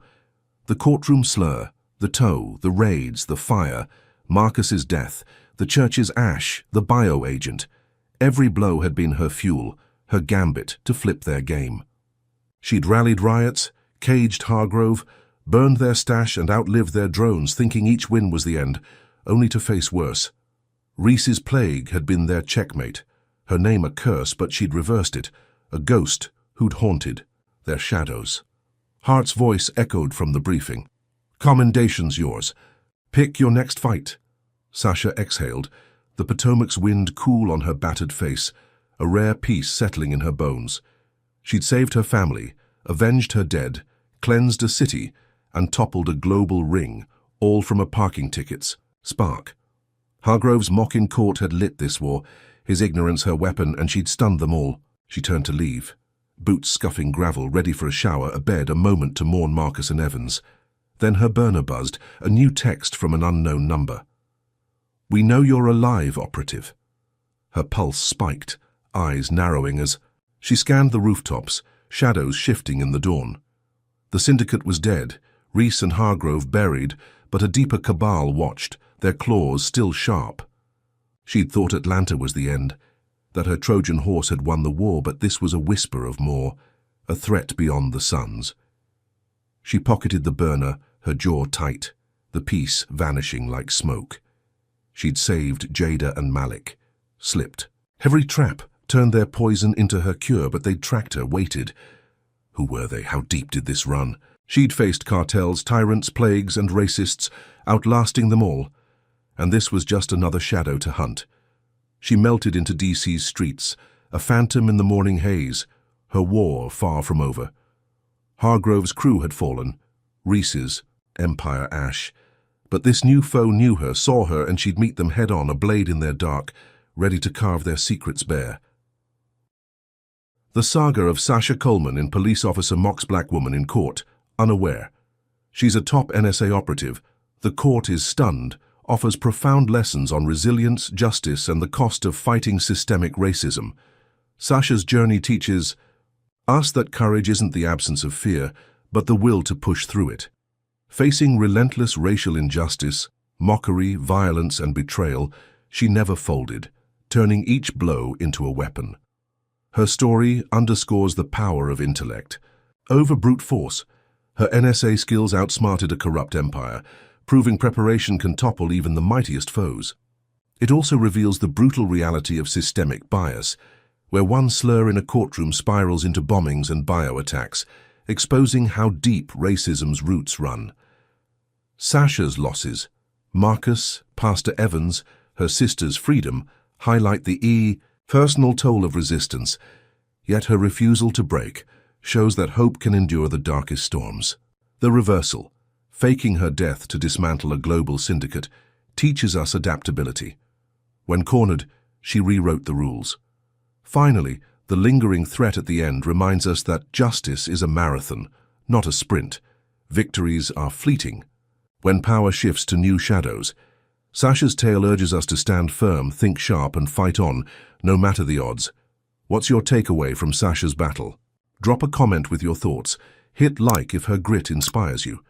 The courtroom slur, the tow, the raids, the fire, Marcus's death, the church's ash, the bio-agent. Every blow had been her fuel, her gambit to flip their game. She'd rallied riots, caged Hargrove, burned their stash and outlived their drones, thinking each win was the end, only to face worse. Reese's plague had been their checkmate, her name a curse, but she'd reversed it, a ghost who'd haunted their shadows. Hart's voice echoed from the briefing. Commendation's yours. Pick your next fight. Sasha exhaled, the Potomac's wind cool on her battered face, a rare peace settling in her bones. She'd saved her family, avenged her dead, cleansed a city, and toppled a global ring, all from a parking ticket's spark. Hargrove's mock in court had lit this war, his ignorance her weapon, and she'd stunned them all. She turned to leave, boots scuffing gravel, ready for a shower, a bed, a moment to mourn Marcus and Evans. Then her burner buzzed, a new text from an unknown number. We know you're alive, Operative. Her pulse spiked, eyes narrowing as she scanned the rooftops, shadows shifting in the dawn. The syndicate was dead, Reese and Hargrove buried, but a deeper cabal watched, their claws still sharp. She'd thought Atlanta was the end, that her Trojan horse had won the war, but this was a whisper of more, a threat beyond the suns. She pocketed the burner, her jaw tight, the peace vanishing like smoke. She'd saved Jada and Malik, slipped. Every trap turned their poison into her cure, but they'd tracked her, waited. Who were they? How deep did this run? She'd faced cartels, tyrants, plagues, and racists, outlasting them all. And this was just another shadow to hunt. She melted into D.C.'s streets, a phantom in the morning haze, her war far from over. Hargrove's crew had fallen, Reese's, empire ash. But this new foe knew her, saw her, and she'd meet them head-on, a blade in their dark, ready to carve their secrets bare. The saga of Sasha Coleman in Police Officer mocks black woman in court, unaware. She's a top NSA operative. The court is stunned, offers profound lessons on resilience, justice, and the cost of fighting systemic racism. Sasha's journey teaches us that courage isn't the absence of fear, but the will to push through it. Facing relentless racial injustice, mockery, violence, and betrayal, she never folded, turning each blow into a weapon. Her story underscores the power of intellect. Over brute force, her NSA skills outsmarted a corrupt empire, proving preparation can topple even the mightiest foes. It also reveals the brutal reality of systemic bias, where one slur in a courtroom spirals into bombings and bio-attacks, exposing how deep racism's roots run. Sasha's losses, Marcus, Pastor Evans, her sister's freedom highlight the personal toll of resistance, yet her refusal to break shows that hope can endure the darkest storms. The reversal, faking her death to dismantle a global syndicate, teaches us adaptability. When cornered, she rewrote the rules. Finally, the lingering threat at the end reminds us that justice is a marathon, not a sprint. Victories are fleeting. When power shifts to new shadows, Sasha's tale urges us to stand firm, think sharp, and fight on, no matter the odds. What's your takeaway from Sasha's battle? Drop a comment with your thoughts. Hit like if her grit inspires you.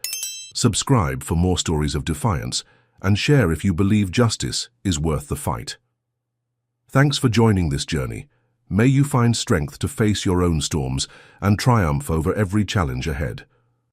Subscribe for more stories of defiance, and share if you believe justice is worth the fight. Thanks for joining this journey. May you find strength to face your own storms and triumph over every challenge ahead.